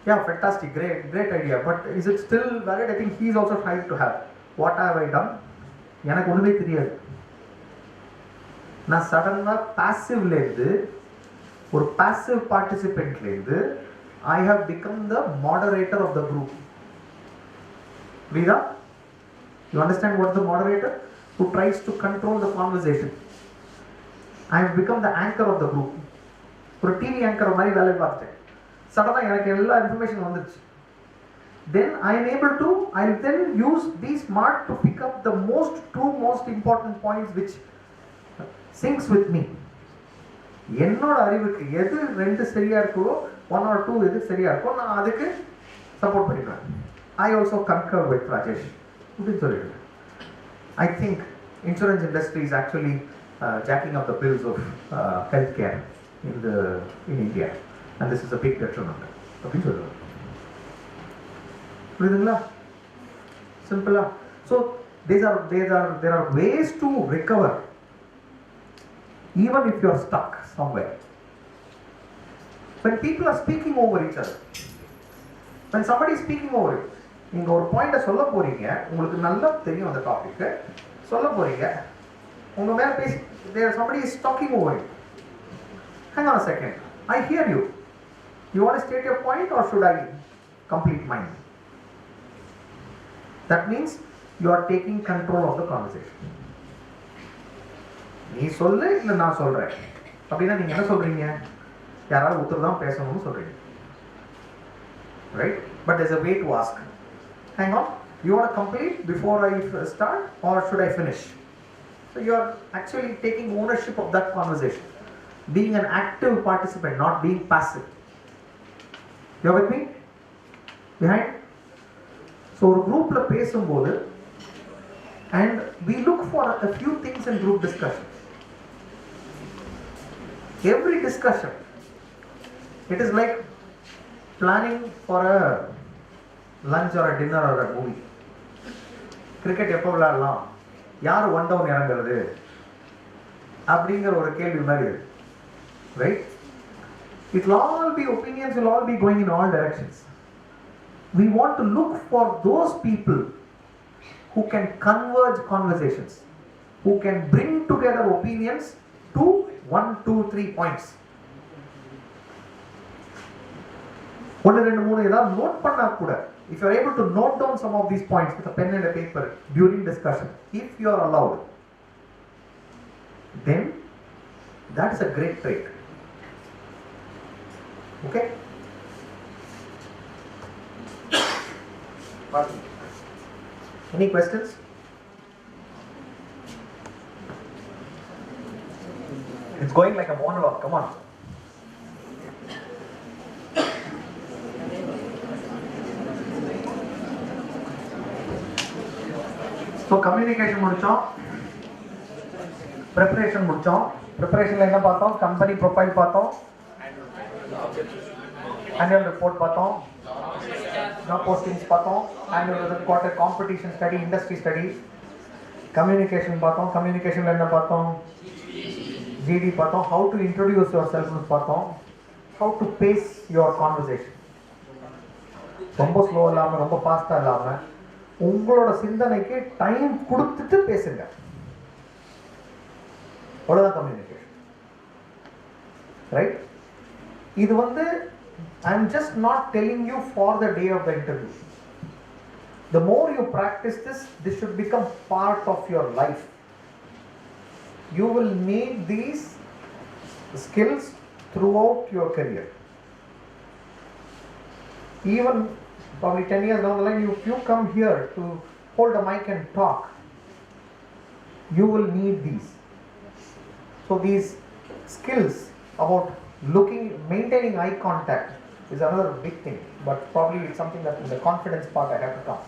Yeah, fantastic, great idea. But is it still valid? I think he is also trying to have. What have I done? எனக்கு ஒண்ணுமே தெரியாது. நான் சடனா பாசிவ்ல இருந்து ஒரு passive participant இருந்து I have become the moderator of the group. Rida, you understand what the moderator? Who tries to control the conversation. I have become the anchor of the group. ஒரு TV anchor மாதிரி வேலை பார்த்துட்டேன். சடனா எனக்கு எல்லா information வந்துருச்சு. Then I am able to, I will then use be smart to pick up the two most important points which syncs with me. என்னோட அறிவுக்கு எது 2 சரியா இருக்கோ 1 or 2 எது சரியா இருக்கோ நான் அதுக்கு சப்போர்ட் பண்ணிடுவேன். I also concur with Rajesh. I think insurance industry is actually jacking up the bills of healthcare in India, and this is a big detriment. Simple. So there are ways to recover even if you are stuck somewhere. When people are speaking over each other, when somebody is speaking over you, நீங்க ஒரு பாயிண்ட சொல்ல போறீங்க, உங்களுக்கு நல்லா தெரியும் அந்த topic, சொல்ல போறீங்க, உங்க மேல பேசி there somebody is talking over you. Hang on a second, I hear you. You want to state your point or should I complete mine? That means you are taking control of the conversation. நீ சொல்லு இல்ல நான் சொல்றேன் அப்படின்னா நீங்க என்ன சொல்றீங்க? யாராவது ஒருத்தர் தான் பேசணும்னு சொல்றீங்க, right? But there's a way to ask. Hang on, you want to complete before I start or should I finish? So you are actually taking ownership of that conversation, being an active participant, not being passive. You are with me? Behind? So ஒரு groupல பேசும்போது, and we look for a few things in group discussion. Every discussion, it is like planning for a lunch or a dinner or a movie. Cricket எப்போ விளையாடலாம், யார் 1 down இறங்குறது அப்படிங்கிற ஒரு கேள்வி மாதிரி, right? It will all be opinions, will all be going in all directions. We want to look for those people who can converge conversations, who can bring together opinions to 1, 2, 3 points. 1, 2, 3 ஏதாவது note பண்ணா கூட, if you are able to note down some of these points with a pen and a paper during discussion, if you are allowed, then that is a great trait. Okay? Any questions? It's going like a monologue, come on. So communication முடிச்சோம், preparation முடிச்சோம். Preparationல என்ன பார்த்தோம்? Company profile பார்த்தோம், annual report பார்த்தோம், job postings பார்த்தோம், annual report, competition study, industry study. Communication பார்த்தோம். Communicationல என்ன பார்த்தோம்? GD பார்த்தோம். How to introduce yourself பார்த்தோம். How to pace your conversation. ரொம்ப ஸ்லோ இல்லாம ரொம்ப ஃபாஸ்டா இல்லாம உங்களோட சிந்தனைக்கு டைம் கொடுத்துட்டு பேசுங்க. அவ்வளவுதான் கம்யூனிகேஷன், ரைட்? இது வந்து I am just not telling you for the day of the interview. The more you practice this, this should become part of your life. You will need these skills throughout your career. Even probably 10 years down the line, if you come here to hold a mic and talk, you will need these. So these skills about maintaining eye contact is another big thing, but probably it's something that in the confidence part I have to come.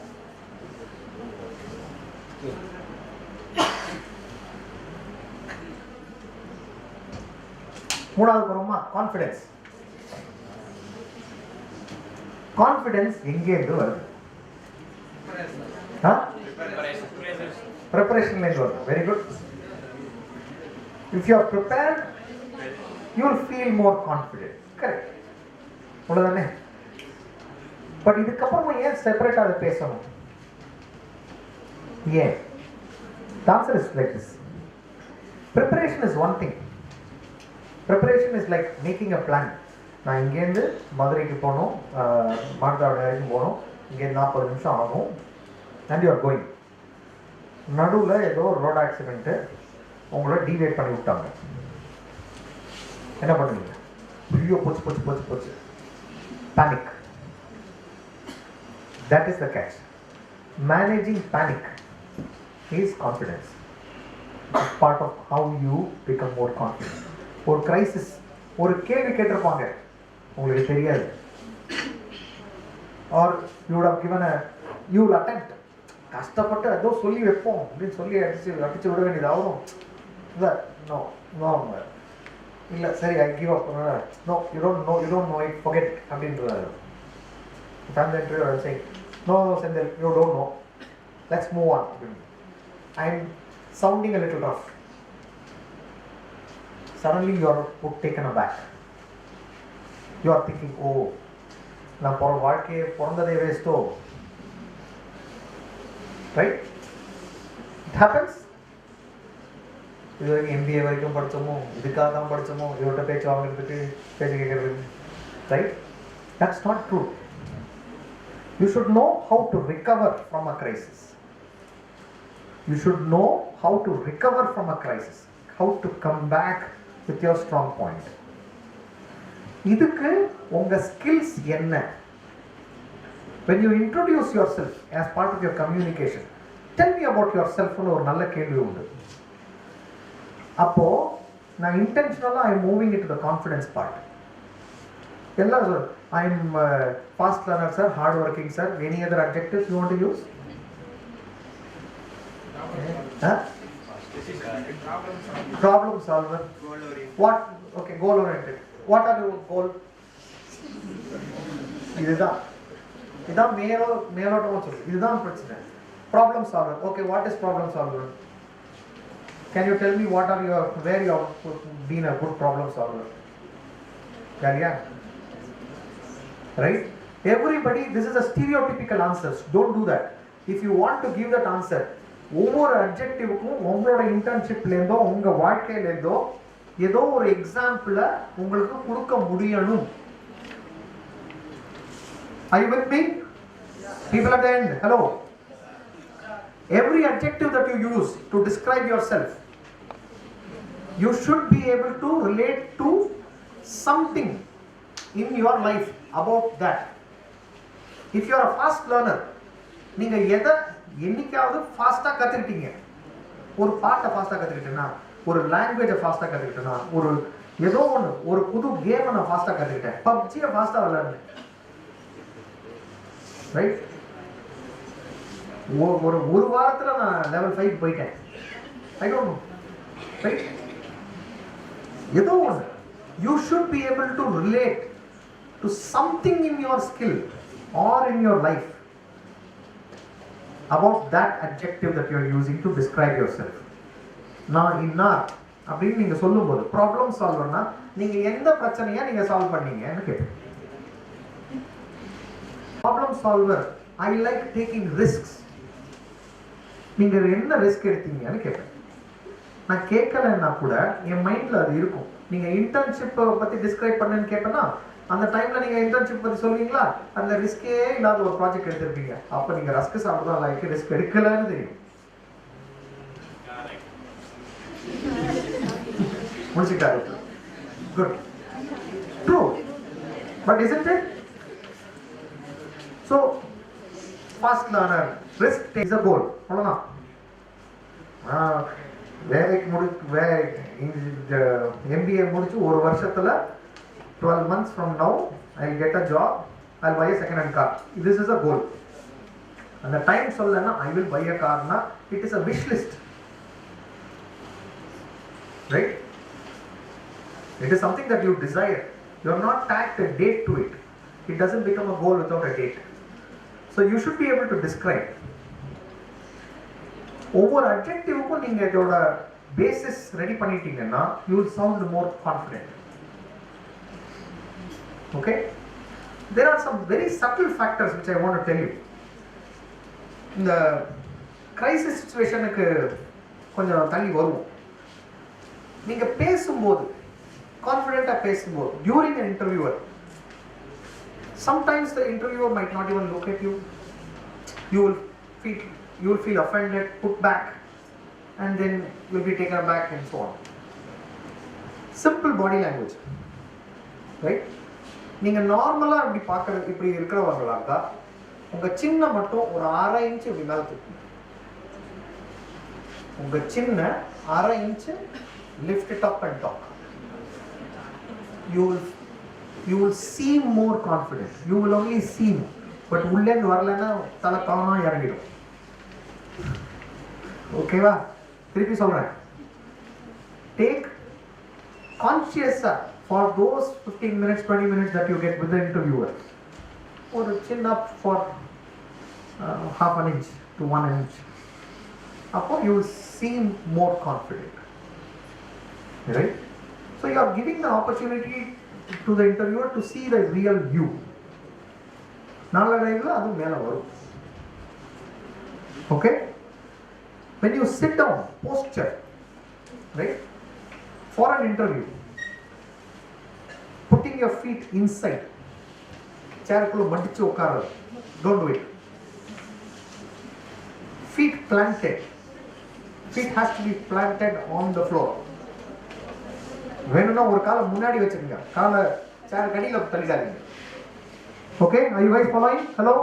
மூணாவது பரமா confidence. Confidence எங்கேருந்து வருது? ப்ரிப்பரேஷன்லேருந்து வருது. Very good. If you are prepared, you will feel more confident. Correct. அவ்வளோதானே? But இதுக்கப்புறமா ஏன் செப்பரேட்டாக அதை பேசணும்? ஏன்? The answer is like this. Preparation is one thing. Preparation is like making a plan. நான் இங்கேருந்து மதுரைக்கு போகணும், மாடுதாவடி வரைக்கும் போகணும், இங்கேருந்து 40 நிமிஷம் ஆகும், அண்ட் யூ ஆர் கோயிங். நடுவில் ஏதோ ஒரு ரோட் ஆக்சிடென்ட்டு உங்களை டீவேட் பண்ணி விட்டாங்க. என்ன பண்ணுவீங்க? ஐயோ போச்சு போச்சு போச்சு போச்சு. Panic. That is the catch. Managing panic is confidence. It's part of how you become more confident. ஒரு கிரைசிஸ், ஒரு கேள்வி கேட்டிருப்பாங்க, உங்களுக்கு தெரியாது, are you would have given a you will attempt, கஷ்டப்பட்டு ஏதோ சொல்லி வைப்போம் அப்படின்னு சொல்லி அடிச்சு விட வேண்டியது ஆகும். இல்லை நோ நோ இல்லை சரி I give up, no you don't know it forget அப்படின்றாரு. அந்த interview saying no Senthil you don't know, let's move on. I am sounding a little rough. Suddenly you are taken aback. You are thinking, oh, நான் வாழ்க்கையை பிறந்ததே வேஸ்ட்டோ. Right? It happens. இது வரைக்கும் MBA வரைக்கும் படித்தோமோ, இதுக்காக தான் படித்தோமோ, இவர்கிட்ட பேச்சு வாங்குறதுக்கு, பேச்சு கேட்கறதுக்கு. Right? That's not true. You should know how to recover from a crisis. You should know how to recover from a crisis, how to come back with your strong point. இதுக்கு உங்க skills என்ன? When you introduce yourself as part of your communication, tell me about yourself னு ஒரு நல்ல கேள்வி உண்டு. அப்போ நான் intentionally I am moving into the confidence part. எல்லாரும் I am fast learner sir, hard working sir, any other adjectives you want to use? Problem solver. What? Okay, goal oriented. What are your goal? இதுதான் மேலோட்டமா சொல்லு. இதுதான் பிரச்சனை. Problem solver. Okay, what is problem solver? Can you tell me where you have been a good problem solver? Yeah. Right? Everybody, this is a stereotypical answers. Don't do that. If you want to give that answer, ஒவ்வொரு அப்ஜெக்டிவுக்கும் உங்களோட இன்டர்ன்ஷிப்லேருந்தோ உங்கள் வாழ்க்கையிலேருந்தோ ஏதோ ஒரு எக்ஸாம்பிளை உங்களுக்கு கொடுக்க முடியணும். Are you with me? People at the end, hello. Every adjective that you use to describe yourself, you should be able to relate to something in your life about that. If you are a fast learner, நீங்க எதை என்னைக்காவது ஃபாஸ்ட்டாக கற்றுக்கிட்டீங்க? ஒரு பாட்டை ஃபாஸ்ட்டாக கற்றுக்கிட்டேன்னா, ஒரு லாங்குவேஜை ஃபாஸ்ட்டாக கற்றுக்கிட்டேன்னா, ஏதோ ஒன்று ஒரு புது கேமை நான் ஃபாஸ்ட்டாக கற்றுக்கிட்டேன், பப்ஜியை ஃபாஸ்ட்டாக விளையாடுறேன். ரைட்? ஒரு வாரத்தில் நான் லெவல் 5 போயிட்டேன். I don't know. ரைட்? ஏதோ ஒன்று. You should be able to relate to something in your skill R in your life about that adjective that you are using to describe yourself. நான் இன்னார் அப்படின்னு நீங்க சொல்லும்போது ப்ராப்ளம் சால்வர்னா நீங்க எந்த பிரச்சனையை நீங்க சால்வ் பண்ணீங்கன்னு கேட்பேன். Problem solver, I like taking risks. நீங்க என்ன ரிஸ்க் எடுத்தீங்கன்னு கேட்பேன். நான் கேட்கலன்னா கூட என் மைண்ட்ல அது இருக்கும். நீங்க இன்டர்ன்ஷிப்பை பத்தி டிஸ்கிரைப் பண்ணுன்னு கேட்பேன்னா அந்த டைம்ல நீங்க இன்டர்ன்ஷிப் பத்தி சொல்வீங்களா? அந்த ரிஸ்கே இல்லாத ஒரு ப்ராஜெக்ட் எடுத்திருப்பீங்க. அப்ப நீங்க ரஸ்க் சாப்பிடுறதா லைக் ரிஸ்க் எடுக்கலன்னு தெரியும். முடிச்சுட்டாரு. Good. True. But isn't it? So fast learner, risk takes a goal. அவ்வளவுதான். வேலைக்கு MBA முடிச்சு ஒரு வருஷத்துல 12 months from now I'll get a job, I'll buy a second hand car. This is a goal. And the time சொல்லனா I will buy a car na, it is a wish list, right? It is something that you desire. You are not tagged a date to it. It doesn't become a goal without a date. So you should be able to describe. ஒவ்வொரு அட்ஜெக்டிவ்க்கும் நீங்க இதோட basis ready பண்ணிட்டீங்கன்னா you will sound more confident. Okay? There are some very subtle factors which I want to tell you. இந்த crisis situationக்கு கொஞ்சம் தள்ளி வருவோம். நீங்க பேசும்போது கான்ஃபிடென்ட்டா பேசும்போது during an interviewer, sometimes the interviewer might not even look at you. You will feel offended, put back, and then you will be taken aback and so on. Simple body language, right? நீங்க நார்மலா இப்படி பார்க்கறது இப்படி இருக்கிறவங்களாக்கா உங்க சின்ன மட்டும் ஒரு 1/2 inch இப்படி மேல தூக்கு. உங்க சின்ன 1/2 inch lift it up and talk. You will seem more confident. You will only seem, but உள்ளே வரலன்னா தலை தானா இறங்கிடும். ஓகேவா? திருப்பி சொல்றேன். Take conscious for those 15 minutes, 20 minutes that you get with the interviewer. Or chin up for half an inch to 1 inch. Upon you will seem more confident. Right? So you are giving the opportunity to the interviewer to see the real you. நாளடைவில் அது மேலே வரும். Okay? When you sit down, posture, right? For an interview, putting your feet inside, chairக்குள்ள மடிச்சு உட்கார்றது. Don't do it. Feet planted. Feet has to be planted on the floor. வேணும்னா ஒரு காலை முன்னாடி வச்சுக்கோங்க, காலை சேர் கடியில தள்ளிடாதீங்க. Okay, are you guys following? Hello,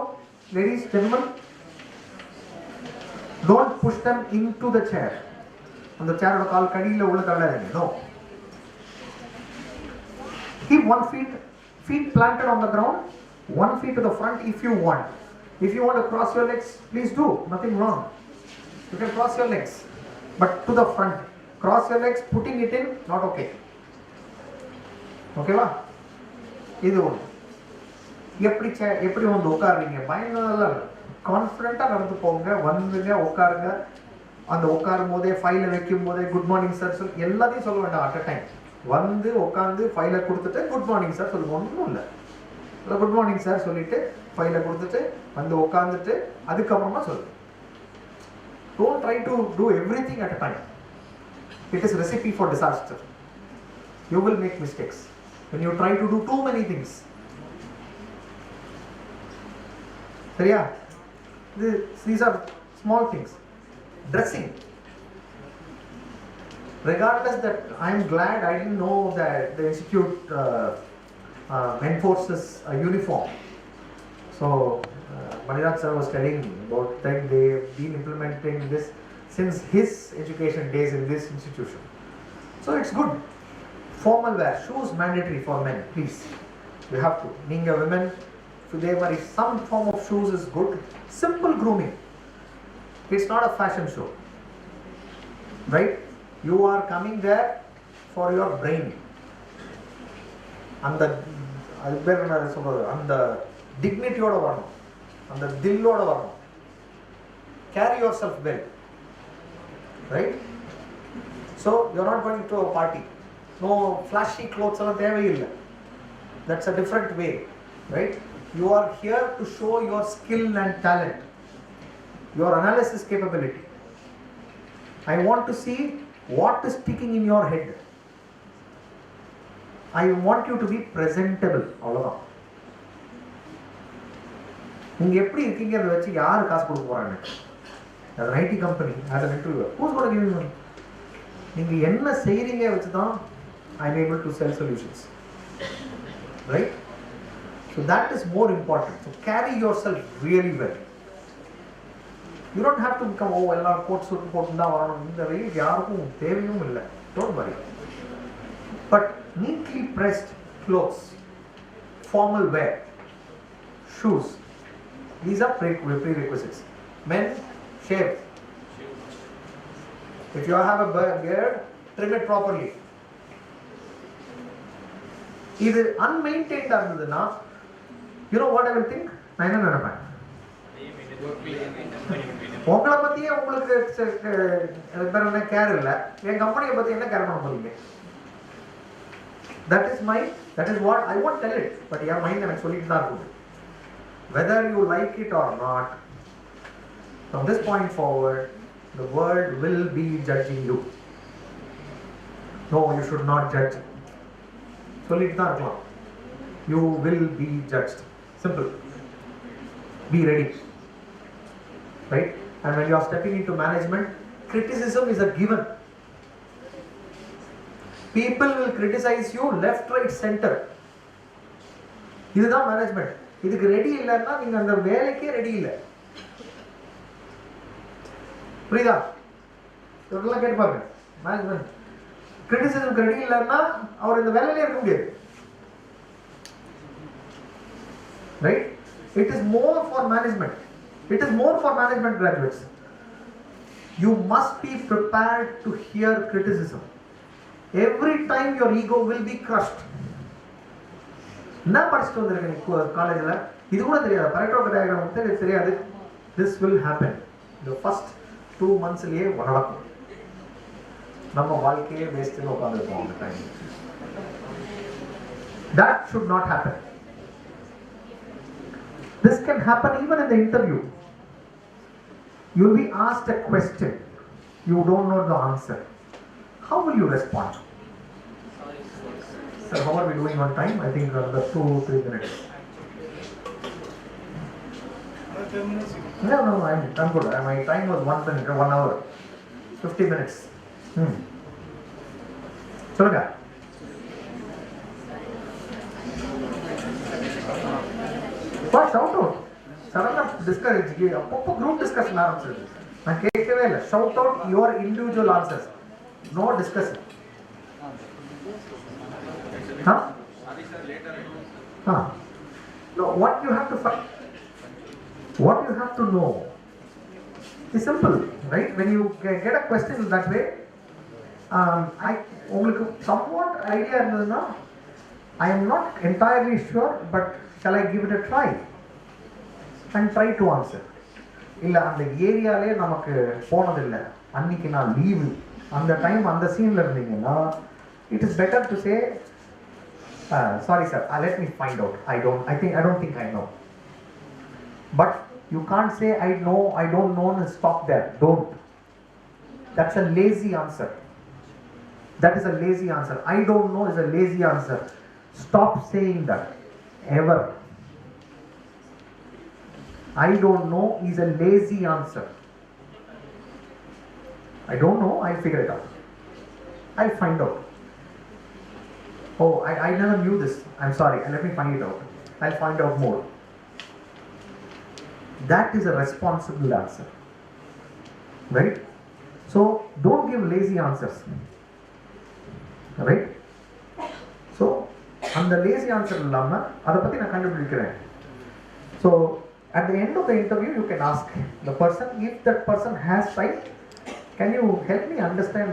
ladies, gentlemen. Don't push them into the chair. அந்த சேரோட கால் கடியில உள்ள தள்ளாதீங்க. No. Keep one feet planted on the ground, one feet to the front if you want. If you want to cross your legs, please do. Nothing wrong. You can cross your legs, but to the front. Cross your legs, putting it in, not okay. ஓகேவா? இது ஒன்று. எப்படி வந்து உட்காருவீங்க? பயங்கர கான்ஃபிடென்ட்டாக நடந்து போங்க, வந்துங்க, உட்காருங்க. அந்த உட்காரும் போதே ஃபைலை வைக்கும் போதே குட் மார்னிங் சார் சொல்லி எல்லாத்தையும் சொல்ல வேண்டாம் அட் அ டைம். வந்து உட்காந்து ஃபைலை கொடுத்துட்டு குட் மார்னிங் சார் சொல்லுங்க, ஒன்றும் இல்லை. இல்லை குட் மார்னிங் சார் சொல்லிட்டு ஃபைலை கொடுத்துட்டு வந்து உட்காந்துட்டு அதுக்கப்புறமா சொல்லுங்க. Don't try to do everything at a time. It is a recipe for disaster. You will make mistakes when you try to do too many things. சரியா? These are small things. Dressing. Regardless that I am glad I didn't know that the institute enforces a uniform. So Maniraj sir was telling me about that they've been implementing this since his education days in this institution. So it's good. Formal wear, shoes mandatory for men, please. You have to. Being a women, if some form of shoes is good. Simple grooming. It's not a fashion show, right? You are coming there for your brain. And the dignity oda varanum, and the dill oda varanum. Carry yourself well, right? So you're not going to a party. No flashy clothes alla thevayilla. That's a different way, right? You are here to show your skill and talent, your analysis capability. I want to see what is sticking in your head. I want you to be presentable. அவ்வளவுதான். நீங்க எப்படி இருக்கீங்கறத வச்சு யாரு காசு கொடுக்க போறாங்க? As an IT company, as an interviewer, who's going to give you money? நீங்க என்ன செய்றீங்க வச்சு தான் I am able to sell solutions, right? So that is more important. So carry yourself really well. You don't have to become, oh, எல்லா coat suit போட்டு தான் வரணும், இந்த வெயில் யாருக்கும் தேவையும் இல்லை. Don't worry. But neatly pressed clothes, formal wear, shoes, these are prerequisites. Men, shave. If you have a beard, trim it properly. இது unmaintained இருந்ததுன்னா, you know what I will think? நான் என்ன நினைப்பேன், உங்களை பத்தியே உங்களுக்கு கேர் இல்லை, என் கம்பெனியை பத்தி என்ன கேர் பண்ண போறீங்க? That is what I won't tell it, but your mind எனக்கு சொல்லிட்டு தான் இருக்குது. Whether you like it or not, from this point forward, the world will be judging you. No, you should not judge. சொல்லிட்டு தான் இருக்கலாம். You will be judged. Simple. Be ready. Right? And when you are stepping into management, criticism is a given. People will criticize you left, right, center. இதுதான் management. இதுக்கு ready இல்லைன்னா நீங்க அந்த வேலைக்கே ready இல்லை. புரியுதா? இதெல்லாம் கேட்டு பாருங்க. மேனேஜ்மெண்ட் கிரிட்டிசிசம் ரெடி இல்லைன்னா அவர் இந்த வேலையிலே இருக்க முடியாது. Right? It is more for management. It is more for management graduates. You must be prepared to hear criticism. Every time your ego will be crushed. என்ன படிச்சுட்டு வந்திருக்கேன் காலேஜில், இது கூட தெரியாது, பரேட்டோ டயக்ராம் தெரியாது. This will happen. The first 2 monthsலயே நடக்கும். நம்ம வாழ்க்கையே வேஸ்ட்ல உட்கார்ந்துருப்போம் அந்த time. That should not happen. This can happen even in the interview. You will be asked a question, you don't know the answer. How will you respond? Sir, how are we doing on time? I think another 2-3 minutes. No, I'm good. My time was 1 minute, 1 hour, 50 minutes. சொல்லுங்க. Shout out. Suddenly discuss. அப்பப்போ group discussion ஆரம்பிச்சிருது. நான் கேட்கவே இல்லை. Shout out your individual answers. No discussion. No, what you have to find, what you have to know is simple, right? When you get a question that way, உங்களுக்கு somewhat idea இருந்ததுன்னா, I am not entirely sure, but shall I give it a try and try to answer? இல்லை அந்த ஏரியாலே நமக்கு போனதில்லை, அன்னைக்கு நான் leave, அந்த time அந்த சீனில் இருந்தீங்கன்னா, it is better to say, sorry sir, let me find out. I don't think I know. But you can't say I don't know and stop there. Don't. That's a lazy answer. That is a lazy answer. I don't know is a lazy answer. Stop saying that. Ever. I don't know is a lazy answer. I don't know, I'll figure it out. I'll find out. Oh, I never knew this. I'm sorry. Let me find it out. I'll find out more. That is a responsible answer. Right? So, don't give lazy answers. Right? So, and the lazy answer illama adha patti na kandupidikiren. So, at the end of the interview, you can ask the person, if that person has time, can you help me understand,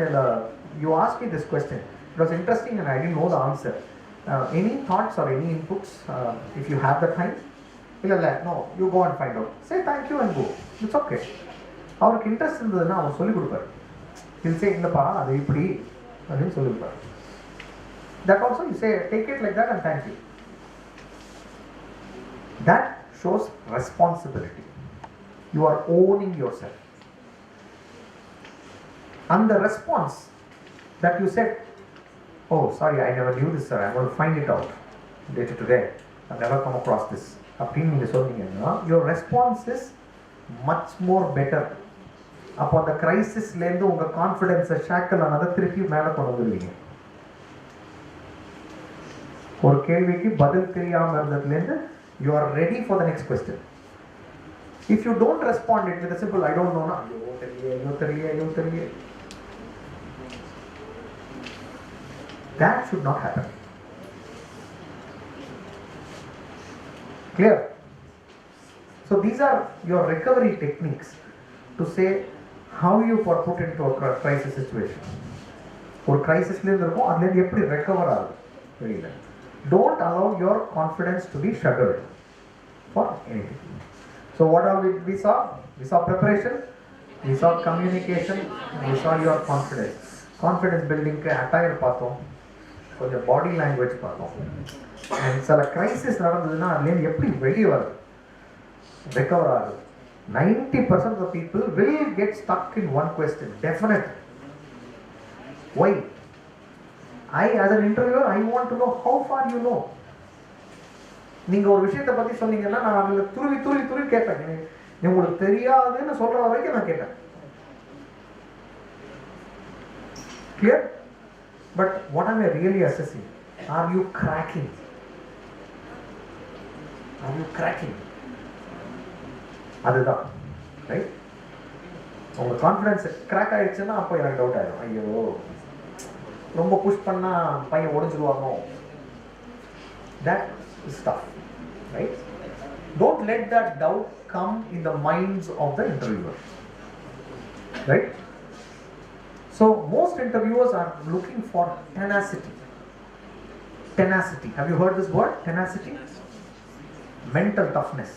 you asked me this question. It was interesting and I didn't know the answer. Any thoughts or any inputs, if you have the time? No, you go and find out. Say thank you and go. It's okay. அவருக்கு interest இருந்ததுன்னா அவர் சொல்லிக் கொடுப்பார். He'll say, இல்லைப்பா அது இப்படி அப்படின்னு சொல்லி கொடுப்பார். That also you say, take it like that and thank you. That shows responsibility. You are owning yourself. And the response that you said, oh sorry, I never knew this sir, I'm going to find it out later today, I've never come across this, your response is much more better. அப்போ அந்த கிரைசிஸ்லேருந்து உங்கள் கான்ஃபிடென்ஸை shekel ஆனதை திருப்பி மேலே கொண்டு வந்துடுவீங்க. ஒரு கேள்விக்கு பதில் தெரியாமல் இருந்ததுலேருந்து you are ready for the next question. If you don't respond it with a simple I don't know, na, that should not happen. Clear? So these are your recovery techniques to say how you are put into a crisis situation. For crisis, recover. Don't allow your confidence to be shuttered for anything. So what are we saw? We saw preparation, we saw communication, we saw your confidence. Confidence building attire pathom, for your body language pathom. And so a crisis recover. 90% of the people will get stuck in one question. Definitely. Why? As an interviewer, I want to know how far you know. நீங்க ஒரு விஷயத்தை பத்தி சொன்னீங்கன்னா நான் அதுல துருவி கேட்பேன். உங்களுக்கு தெரியாதுன்னு சொல்ற வரைக்கும் நான் கேட்பேன். Clear? But what am I really assessing? Are you cracking? Are you cracking? அதுதான். Right? உங்க கான்ஃபிடன்ஸ் கிராக் ஆயிடுச்சுன்னா அப்போ எனக்கு டவுட் ஆயிடும். ஐயோ ரொம்ப புஷ் பண்ணா பையன் உடைஞ்சிருவானோ. That is tough. Right? Don't let that doubt come in the minds of the interviewer. Right? So most interviewers are looking for tenacity. Tenacity. Have you heard this word? Tenacity? Mental toughness.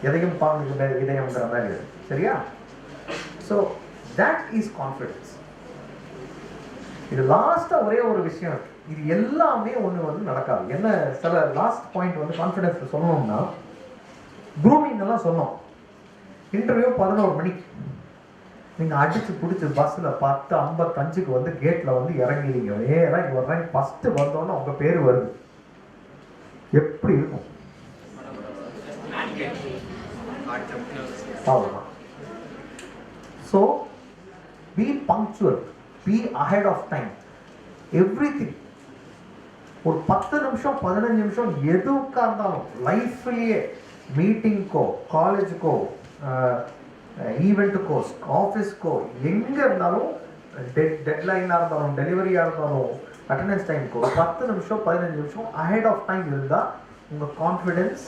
எதையும் பாருங்க இதயம்ங்கிற மாதிரி. சரியா? So that is confidence. இது லாஸ்டா ஒரே ஒரு விஷயம் இருக்கு. இது எல்லாமே ஒன்று நடக்காது. என்ன சில லாஸ்ட் பாயிண்ட் கான்ஃபிடன்ஸ் சொல்லணும்னா, க்ரூமிங் எல்லாம் சொன்னோம். இன்டர்வியூ 11 மணிக்கு நீங்கள் அடிச்சு பிடிச்சி பஸ்ஸில் 10:55 கேட்டில் இறங்கிறீங்க. நேராக இங்கே வர்றாங்க. ஃபஸ்ட்டு வந்தோன்னே உங்கள் பேர் வருது. எப்படி இருக்கும்? அவ்வளோதான். So be punctual, be ahead of time, everything. ஒரு 10 நிமிஷம் 15 நிமிஷம் எதுக்காக இருந்தாலும் லைஃப்லேயே, மீட்டிங்க்கோ காலேஜுக்கோ ஈவெண்ட்டுக்கோ ஆஃபீஸ்க்கோ எங்கே இருந்தாலும், டெட்லைனாக இருந்தாலும் டெலிவரியாக இருந்தாலும் அட்டண்டன்ஸ் டைமுக்கோ 10 நிமிஷம் 15 நிமிஷம் அஹெட் ஆஃப் டைம் இருந்தால் உங்கள் கான்ஃபிடென்ஸ்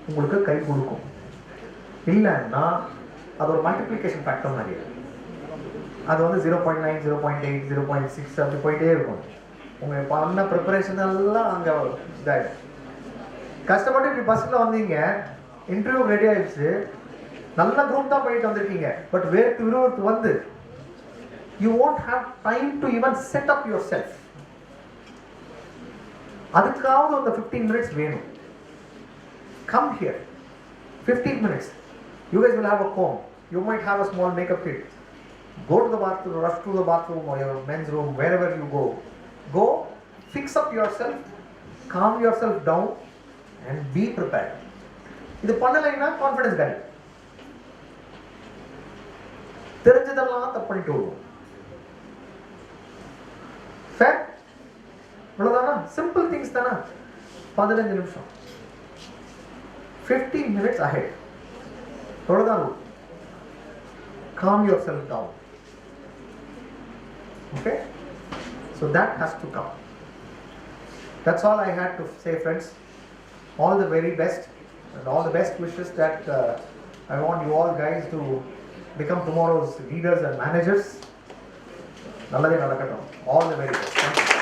உங்களுக்கு கை கொடுக்கும். இல்லைன்னா அது ஒரு மல்டிப்ளிகேஷன் ஃபேக்டர் மாதிரி. அது 0.9 0.8 0.6 அப்படி போயிட்டே இருக்கும். உங்கள் பண்ண ப்ரிப்பரேஷன் எல்லாம் அங்கே இதாகிடும். கஷ்டப்பட்டு இப்படி பஸ்ஸில் வந்தீங்க, இன்டர்வியூ ரெடி ஆயிடுச்சு, நல்ல குரூப் தான் பண்ணிட்டு வந்திருக்கீங்க. பட் வேறு you won't have time to even set up yourself. அதுக்காவது அந்த 15 minutes வேணும். Come here, 15 minutes. You guys will have a comb. You might have a small makeup kit. Go to the bathroom, rush to the bathroom or your men's room, wherever you go. Go, fix up yourself, calm yourself down and be prepared. இது பண்ணலைன்னா confidence காலி. தெரிஞ்சதெல்லாம் தப்பு பண்ணிட்டு வருவோம். Fair? இவ்வளோதானா? Simple things தானே. 15 நிமிஷம், 15 minutes ahead. இவ்வளோதான். Calm yourself down. Okay? So that has to come. That's all I had to say, friends. All the very best and all the best wishes that I want you all guys to become tomorrow's leaders and managers. நல்லதே நடக்கட்டும். All the very best. Thank you.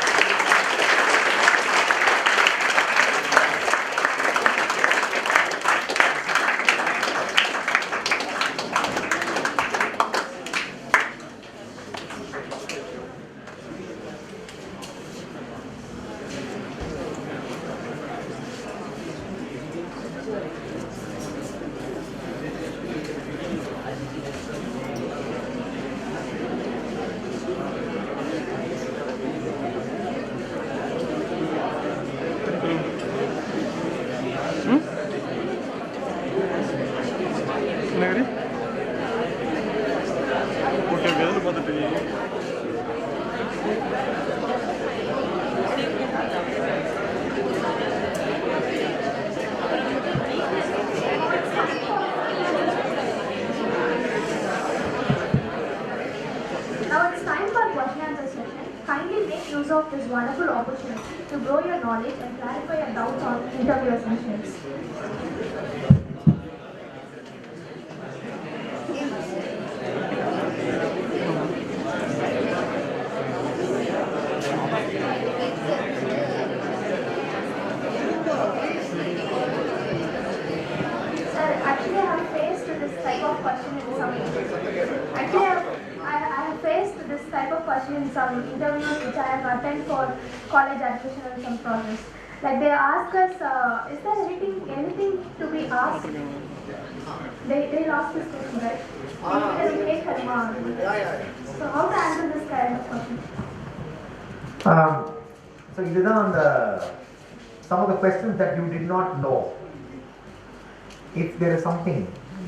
Kindly make use of this wonderful opportunity to grow your knowledge and clarify your doubts on interview essentials. Sir, actually I have faced this type of question in some. Actually, I have faced this type of question in some interviews which I have attended for college admission and some process. Like they ask us, is there anything to be asked? They ask this question, right? It make a remark. So how to answer this kind of question? So இதுதான் அந்த some of the questions that you did not know. If there is something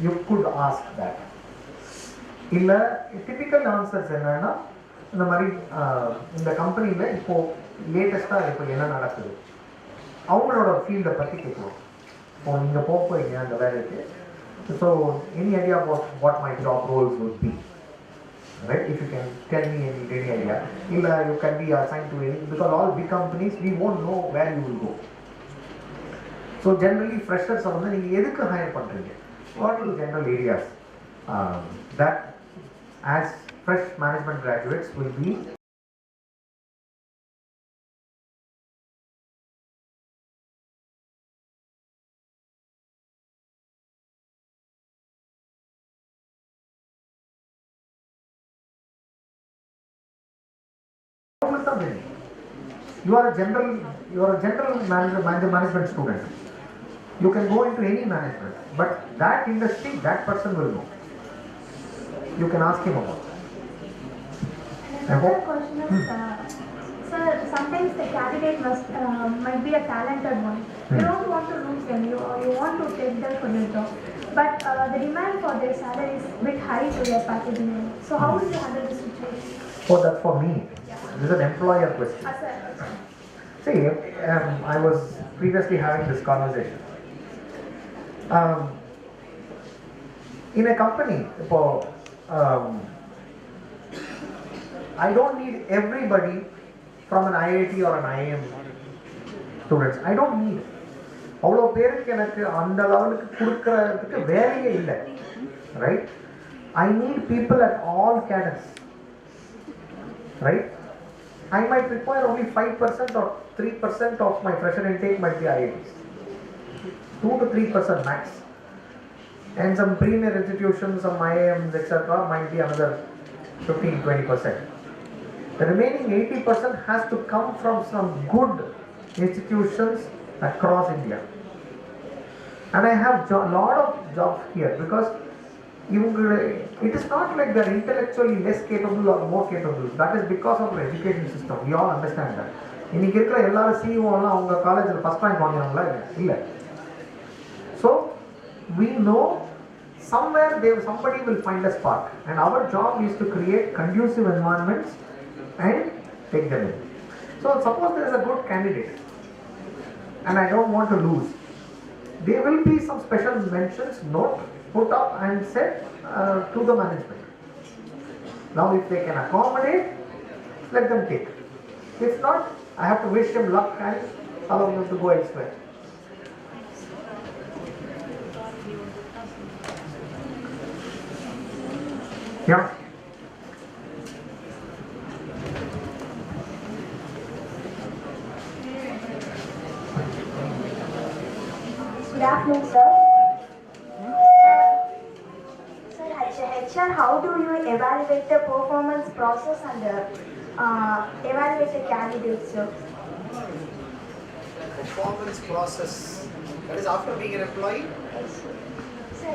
you could ask that. இல்ல typical answers என்னன்னா இந்த மாதிரி இந்த கம்பெனியில் இப்போ லேட்டஸ்ட்டாக இப்போ என்ன நடக்குது அவங்களோட ஃபீல்டை பற்றி கேட்கணும். இப்போ நீங்கள் போகிறீங்க அந்த வேலைக்கு, so any idea about what my job Rolle's would be, right? If you can tell me any idea. Illa you can be assigned to any, because all big companies we won't know where you will go. So generally freshers are வந்து நீங்க எதுக்கு higher பண்றீங்க? What are the general areas that as fresh management graduates will be you are a general management student. You can go into any management, but that industry, that person will know. You can ask him about. Another question is, sir, sometimes the candidate might be a talented one. You don't want to lose them, you want to take them for your job. But the demand for their salary is a bit high to your packaging. So how will you handle this situation? Oh, that's for me. This is an employer question. Sir. See, I was previously having this conversation. In a company, I don't need everybody from an IIT or an IIM students. I don't need. அவ்வளோ பேருக்கு எனக்கு அந்த லெவலுக்கு கொடுக்கறதுக்கு வேலையே இல்லை, right? I need people at all cadres, right? I might require only 5% or 3% of my fresher intake might be IITs. 2 to 3% max. And some premier institutions, some IIMs, etc. might be another 15-20%. The remaining 80% has to come from some good institutions across India. And I have a lot of jobs here because it is not like they are intellectually less capable or more capable. That is because of our education system. We all understand that. இன்னைக்கு இருக்கிற எல்லாரும் சிஇஓலாம் அவங்க காலேஜில் first rank வாங்கினாங்களா இல்லை. So we know somewhere somebody will find a spark, and our job is to create conducive environments and take them in. So suppose there is a good candidate and I don't want to lose. There will be some special mentions note put up and said to the management. Now if they can accommodate, let them take. If not, I have to wish him luck and allow him to go elsewhere. Yeah. Good afternoon, sir. Sir, HR, how do you evaluate the performance process and evaluate the candidates, sir? Performance process, that is after being an employee? Yes, sir. Sir,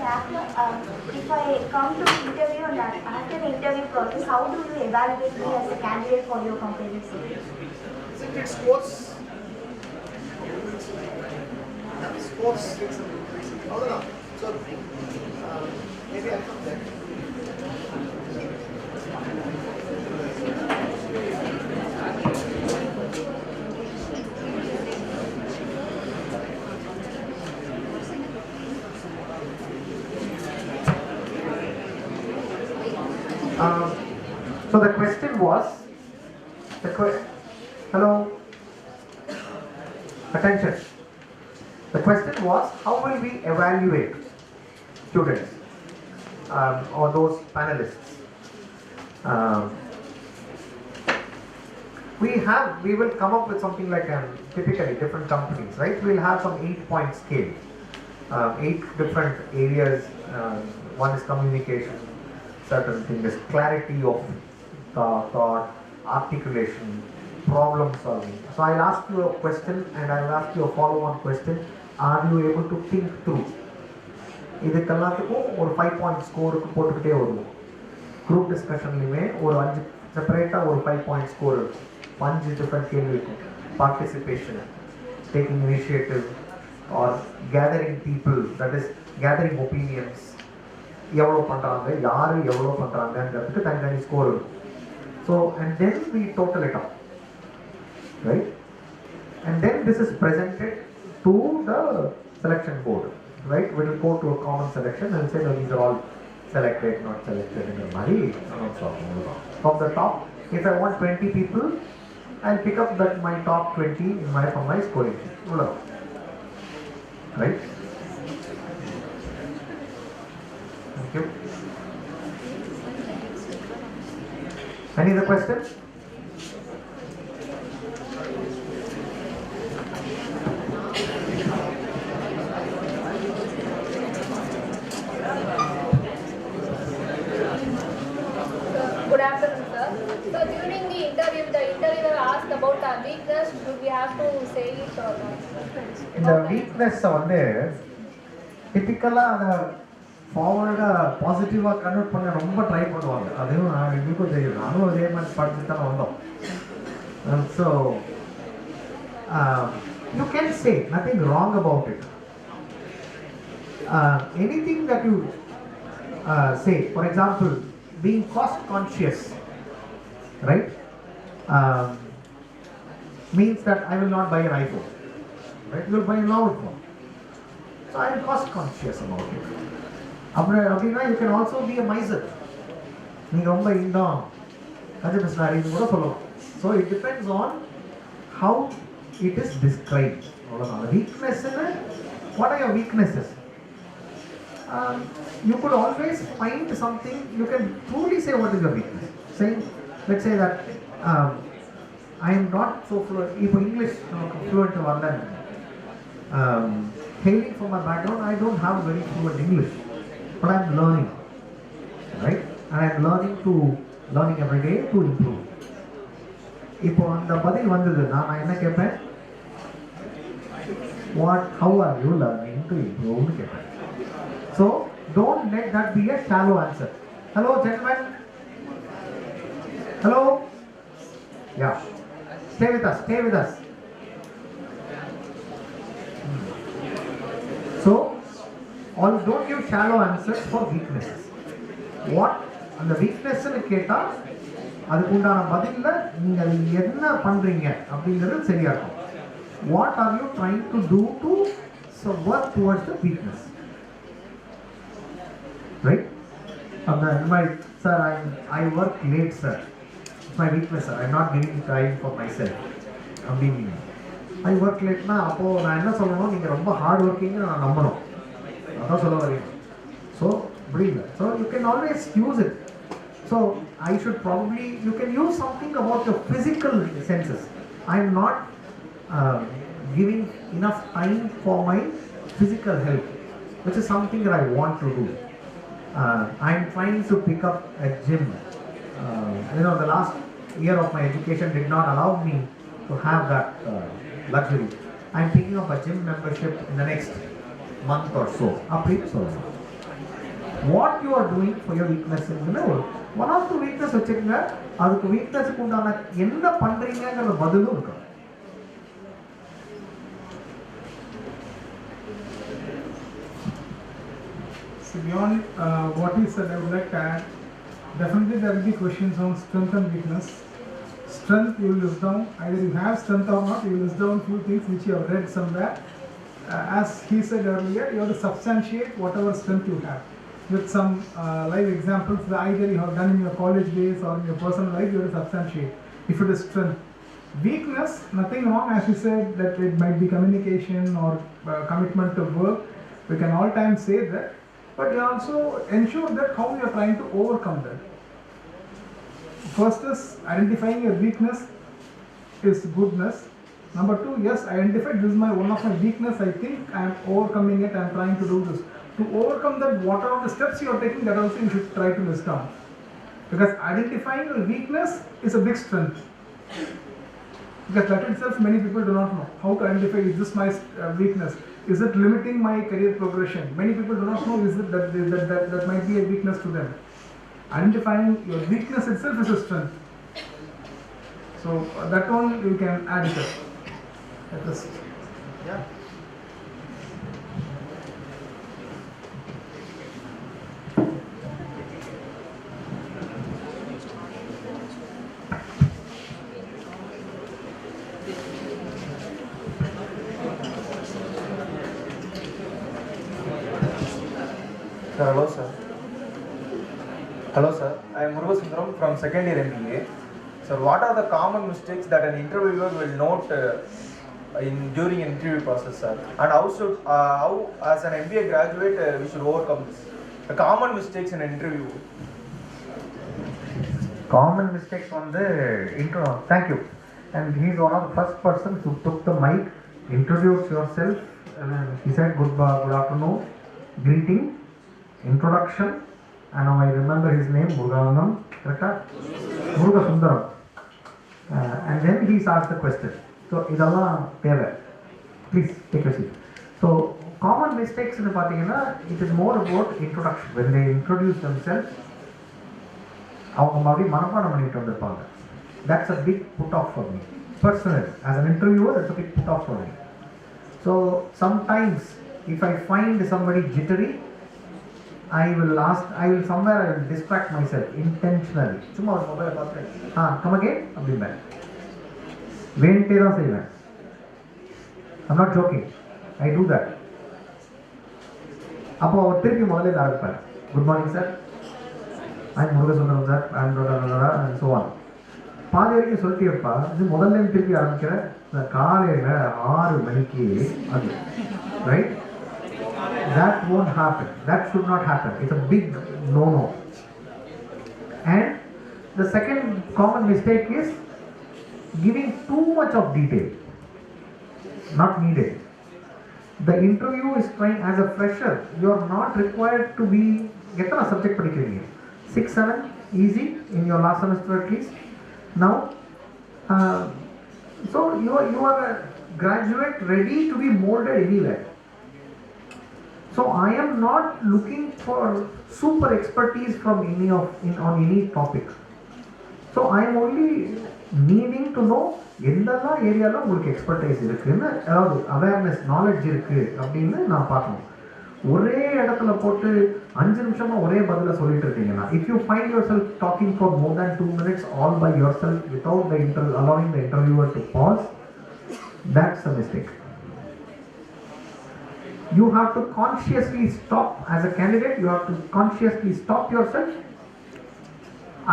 if I come to the interview and after the interview process, how do you evaluate me as a candidate for your company, sir? Isn't it sports? Sports. No. So maybe I'll come there. So the question hello, attention. The question was, how will we evaluate students or those panelists? We will come up with something like typically different companies, right? We'll have some 8-point scale, 8 different areas. One is communication, certain things, clarity of thought, articulation, problem solving. So I'll ask you a question and I'll ask you a follow-on question. Are you able to think through? இதுக்கெல்லாத்துக்கும் ஒரு 5-point ஸ்கோருக்கு போட்டுக்கிட்டே வருவோம். Group டிஸ்கஷன்லையுமே ஒரு 5 செப்பரேட்டாக ஒரு 5-point score இருக்கும். 5 different கேள்வி இருக்கும். Participation, taking initiative or gathering people, that is gathering opinions, எவ்வளோ பண்ணுறாங்க, யார் எவ்வளோ பண்ணுறாங்கன்றதுக்கு தனித்தனி ஸ்கோர் இருக்கும். So and then we total it up, right? And then this is presented to the selection board, right? We will go to a common selection and say, no, these are all selected, not selected in the money. From the top, if I want 20 people, I'll pick up that my top 20 from my scoring sheet, right? Thank you. Any other questions? Good afternoon, sir. So during the interviewer asked about our weakness. Do we have to say it or not? இந்த weakness வந்து டிப்பிக்கலாக அதை ஃபார்வர்டாக பாசிட்டிவாக convert பண்ண ரொம்ப try பண்ணுவாங்க. அதுவும் எங்களுக்கும் தெரியும், நானும் அதே மாதிரி படிச்சு தானே வந்தோம். So you can say nothing wrong about it. Anything that you say, for example, being cost conscious, right, means that I will not buy an iPhone, right? You will buy a novel phone. So I am cost conscious about it. Abhina, you can also be a miser. நீங்க ரொம்ப இந்தோம் கஜபிஸ்னாரி இது கூட சொல்லலாம். So it depends on how it is described. Weakness, what are your weaknesses? You could always find something. You can truly say what is your weakness. Saying, let's say that I am not so fluent. If English fluent to London, hailing from my background, I don't have very fluent English, but I am learning, right? And I am learning every day to improve. இப்போ அந்த பதில் வந்தது, நான் என்ன கேட்பேன்? How are you learning to improve? கேட்பேன். So don't let that be a shallow answer. Hello, gentlemen. Hello. Yeah. Stay with us. Stay with us. So, don't give shallow answers for weaknesses. What அந்த weakness-னு கேட்டா அதுக்கு உண்டான பதில்ல நீங்க அது என்ன பண்றீங்க அப்படிங்கிறது சரியா இருக்கும். What are you trying to do to work towards the weakness? Right? Sir, I work late, sir. It's my weakness, sir. I'm not giving time for myself. I work late na appo na enna solranum neenga romba hard working na nambanom. Adha solla vareen. So bring that. So you can always use it. So you can use something about your physical senses. I'm not giving enough time for my physical health, which is something that I want to do. I'm trying to pick up a gym. The last year of my education did not allow me to have that luxury. I'm picking up a gym membership in the next month or so. What you are doing for your weaknesses, one of the weakness வச்சுக்கங்க, அதுக்கு வீக்னஸ்க்கு உண்டான என்ன பண்றீங்கங்கிற பதிலும் இருக்கும். So beyond what he said, I would like to add, definitely there will be questions on strength and weakness. Strength, you will list down, either you have strength or not, you will list down few things which you have read somewhere. As he said earlier, you have to substantiate whatever strength you have with some live examples that either you have done in your college days or in your personal life. You have to substantiate if it is strength. Weakness, nothing wrong, as you said, that it might be communication or commitment to work. We can all times say that, but you also ensure that how you are trying to overcome that. First is identifying your weakness is goodness. Number two, yes, identify this is one of my weakness. I think I am overcoming it. I am trying to do this. To overcome that, what are the steps you are taking? That also you should try to list down. Because identifying your weakness is a big strength. Because that itself many people do not know how to identify, is this my weakness, is it limiting my career progression. Many people do not know, is it that might be a weakness to them. Identifying your weakness itself is a strength. So that one you can add it up. That is, Yeah. Hello, sir. Hello, sir. I am Murugasundaram from second year MBA. Sir, what are the common mistakes that an interviewer will note during an interview process, sir? And how as an MBA graduate we should overcome this? The common mistakes in an interview. Common mistakes on the intro. Thank you. And he is one of the first persons who took the mic, introduced yourself. He said good afternoon, greeting, introduction, and now I remember his name, Muruganam, correct? Murugasundaram. And then he asked the question. So, idalla teva. Please take a seat. So, common mistakes in the pathina, it is more about introduction. When they introduce themselves, that's a big put off for me. Personally, as an interviewer, it's a big put off for me. So sometimes if I find somebody jittery, I will somewhere distract myself intentionally. Come again? I'm not joking. I do that. Good morning, sir. I'm Murugasundaram, sir. I'm and so on. பாதி வரைக்கும் சொல்லிட்டேப்பா, இது முதல்ல திருப்பி ஆரம்பிக்கிற காலையில் 6 மணிக்கு அது, right? That won't happen. That should not happen. It's a big no-no. And the second common mistake is giving too much of detail. Not needed. The interview is trying, as a fresher, you are not required to be, எத்தனை subject படிக்கிறீங்க? 6-7, easy in your last semester at least. Now, so you are a graduate ready to be molded anywhere. So I am not looking for super expertise from on any topic. So I am only needing to know எந்தெல்லாம் ஏரியாவில் உங்களுக்கு expertise இருக்குன்னு, அதாவது awareness knowledge இருக்கு அப்படின்னு நான் பார்க்கணும். ஒரே இடத்துல போட்டு 5 நிமிஷமா ஒரே பதில சொல்லிட்டு இருக்கீங்கன்னா, if you find yourself talking for more than 2 minutes all by yourself without allowing the interviewer to pause, that's a mistake. You have to consciously stop. As a candidate, you have to consciously stop yourself,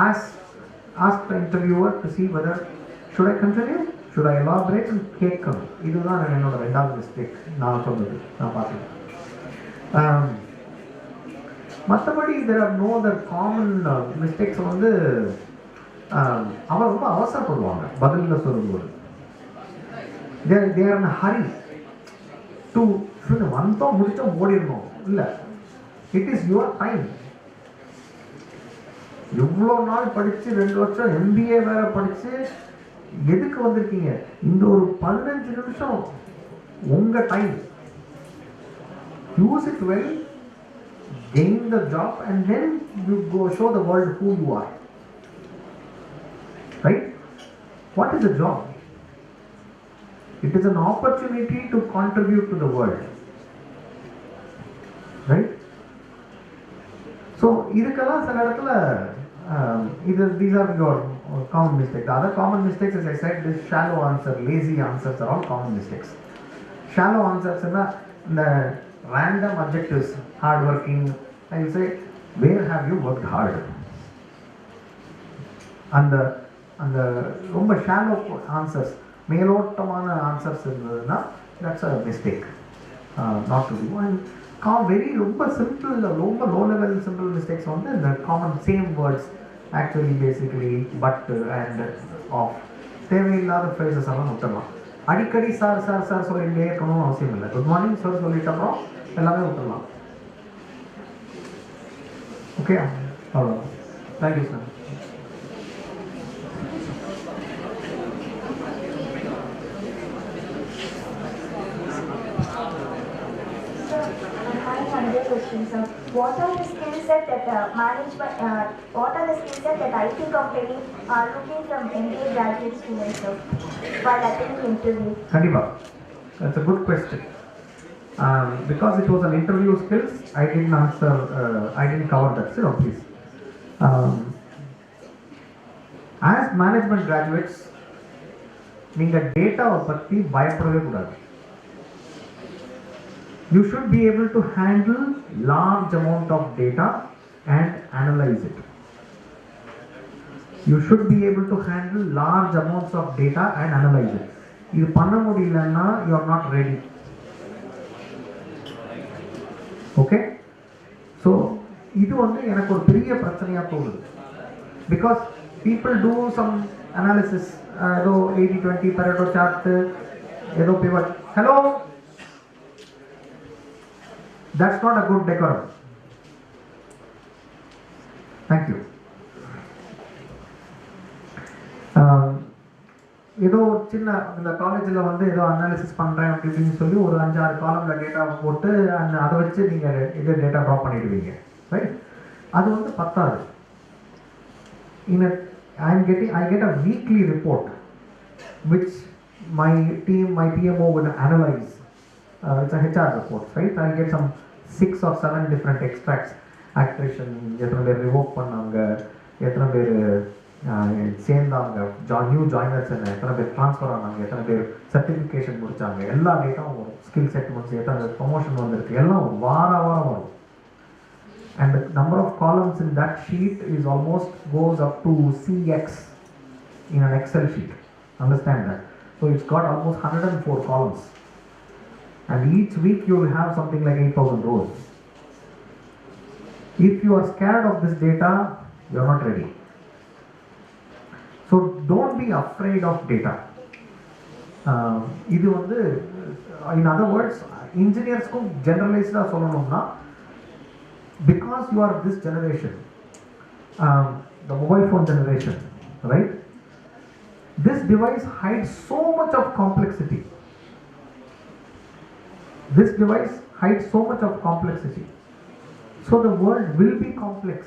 ask the interviewer to see whether should I continue, should I elaborate, and கேட்கணும். இதுதான் என்னோட ரெண்டாவது mistake நான் சொன்னது, நான் பார்த்தேன். மற்றபடி there are no other common mistakes. வந்து அவர் ரொம்ப அவசரப்படுவாங்க பதிலில் சொல்லும்போது. they are in a hurry to வந்தோம் முடிச்சோம் ஓடிடணும். இல்லை, இட் இஸ் யுவர் டைம். எவ்வளோ நாள் படித்து 2 வருஷம் MBA வேற படித்து எதுக்கு வந்திருக்கீங்க? இந்த ஒரு 15 நிமிஷம் உங்க time. Use it well, gain the job, and then you go show the world who you are. Right? What is a job? It is an opportunity to contribute to the world. Right? So, idukala சில இடத்துல these are your common mistakes. The other common mistakes, as I said, is shallow answer, lazy answers are all common mistakes. Shallow answers na the random adjectives, hard working. I will say, where have you worked hard? And the அந்த ரொம்ப shallow answers, மேலோட்டமான answers இருந்ததுன்னா that's a mistake not to do. And very ரொம்ப simple, ரொம்ப low level simple mistakes வந்து இந்த common same words actually basically but and of, தேவையில்லாத phrases எல்லாம் விட்டுடலாம். அடிக்கடி சார் சார் சார் சொல்லிகிட்டே இருக்கணும்னு அவசியம் இல்லை. குட் மார்னிங் சார் சொல்லிட்டு அப்புறம் எல்லாமே விட்டுடலாம். ஓகே, அவ்வளோ. Thank you sir. Another question, sir. What are the skill set that what are the skill set that IT companies are looking from MBA graduate students, sir, while attending interview? Kandipa, that's a good question. Because it was an interview skills, I didn't answer. I didn't cover that. So please. As management graduates, நீங்க டேட்டாவை பற்றி பயப்படவே கூடாது. You should be able to handle large amount of data and analyze it. You should be able to handle large amounts of data and analyze it. இது பண்ண முடியலன்னா you are not ready. Okay? So இது வந்து எனக்கு ஒரு பெரிய பிரச்சனையா தோணுது. Because people do some analysis, ஏதோ 80-20 Pareto chart, ஏதோ pivot. Hello? That's not a good decorum. Thank you. ஏதோ சின்ன இந்த காலேஜில் வந்து ஏதோ அனாலிசிஸ் பண்ணுறேன் அப்படின்னு சொல்லி ஒரு 5-6 காலமில் டேட்டா போட்டு அதை வச்சு நீங்கள் இது டேட்டா ட்ராப் பண்ணிடுவீங்க, ரைட்? அது வந்து பத்தாது. I get a weekly report which my team, my PMO would analyze. It's a HR report, right? I'll get some 6 or 7 different extracts. Attrition, எத்தனை பேர் ரிவோக் பண்ணாங்க, எத்தனை பேர் சேர்ந்தாங்க, நியூ ஜாயினர்ஸ் என்ன, எத்தனை பேர் ட்ரான்ஸ்ஃபர் ஆனாங்க, எத்தனை பேர் சர்டிஃபிகேஷன் முடித்தாங்க, எல்லா டேட்டாவும் வரும். ஸ்கில் செட் முடிச்சு எத்தனை பேர் ப்ரொமோஷன் வந்திருக்கு, எல்லாம் வாரம் வரும். And the number of columns in that sheet is almost goes up to CX in an Excel sheet. Understand that? So it's got almost 104 columns. And each week you will have something like 8,000 rows. If you are scared of this data, you are not ready. So don't be afraid of data. இது வந்து, in other words, engineersக்கும் generalized சொல்லணும்னா, because you are this generation, the mobile phone generation, right? This device hides so much of complexity. This device hides so much of complexity. So the world will be complex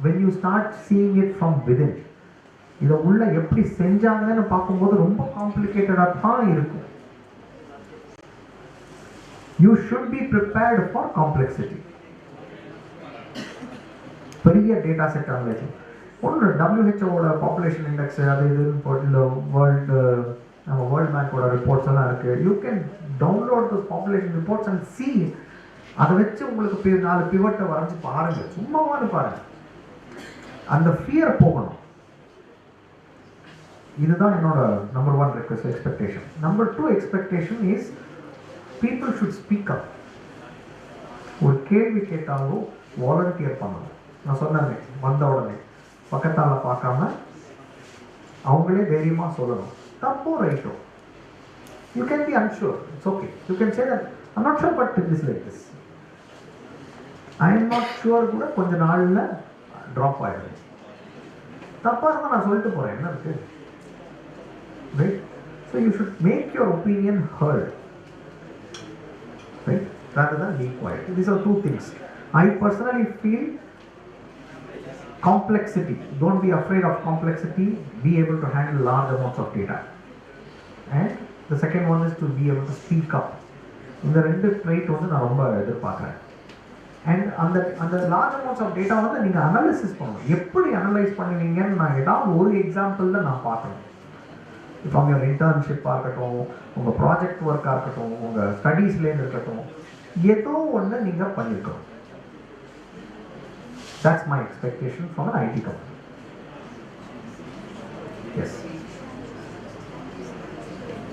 when you start seeing it from within. இதை உள்ள எப்படி செஞ்சாங்கன்னு பார்க்கும்போது ரொம்ப காம்ப்ளிகேட்டடாக தான் இருக்கும். You should be prepared for complexity. பெரிய data set analysing ஒன்று WHO பாப்புலேஷன் இண்டெக்ஸ் அது இதுன்னு போட்டு நம்ம வேர்ல்ட் பேங்கோட ரிப்போர்ட்ஸ் எல்லாம் இருக்குது. You can download those population reports and C. அதை வச்சு உங்களுக்கு 4 பிவட்டை வரைஞ்சி பாருங்கள், சும்மாவான்னு பாருங்கள். அந்த ஃபியர் போகணும். இதுதான் என்னோட number 1 request, expectation. Number 2 expectation is people should speak up. ஒரு கேள்வி கேட்டாலும் வாலண்டியர் பண்ணணும். நான் சொன்னேன், வந்த உடனே பக்கத்தால் பார்க்காம அவங்களே தைரியமாக சொல்லணும். தப்போ ரைட்டோ, you can be unsure, it's okay. You can say that I'm not sure but it is like this. I am not sure கூட கொஞ்ச நாளில் ட்ராப் ஆகிடுது. தப்பாக இருந்தால் நான் சொல்லிட்டு போகிறேன், என்ன இருக்குது, right? So you should make your opinion heard, right, rather than be quiet. These are 2 things. I personally feel complexity. Don't be afraid of complexity. Be able to handle large amounts of data. And the second one is to be able to speak up. இந்த 2 trait வந்து நான் ரொம்ப எதிர்பார்க்குறேன். And அந்த large amounts of data வந்து நீங்கள் analysis பண்ணணும். எப்படி அனலைஸ் பண்ணுவீங்கன்னு நான் ஏதாவது ஒரு எக்ஸாம்பிளில் நான் பார்க்கணும். ஃப்ரம் யுவர் இன்டர்ன்ஷிப்பாக இருக்கட்டும், உங்கள் ப்ராஜெக்ட் ஒர்க்காக இருக்கட்டும், உங்கள் ஸ்டடீஸ்லேருந்து இருக்கட்டும், ஏதோ ஒன்று நீங்கள் பண்ணியிருக்கணும். That's my expectation from an IT company. Yes.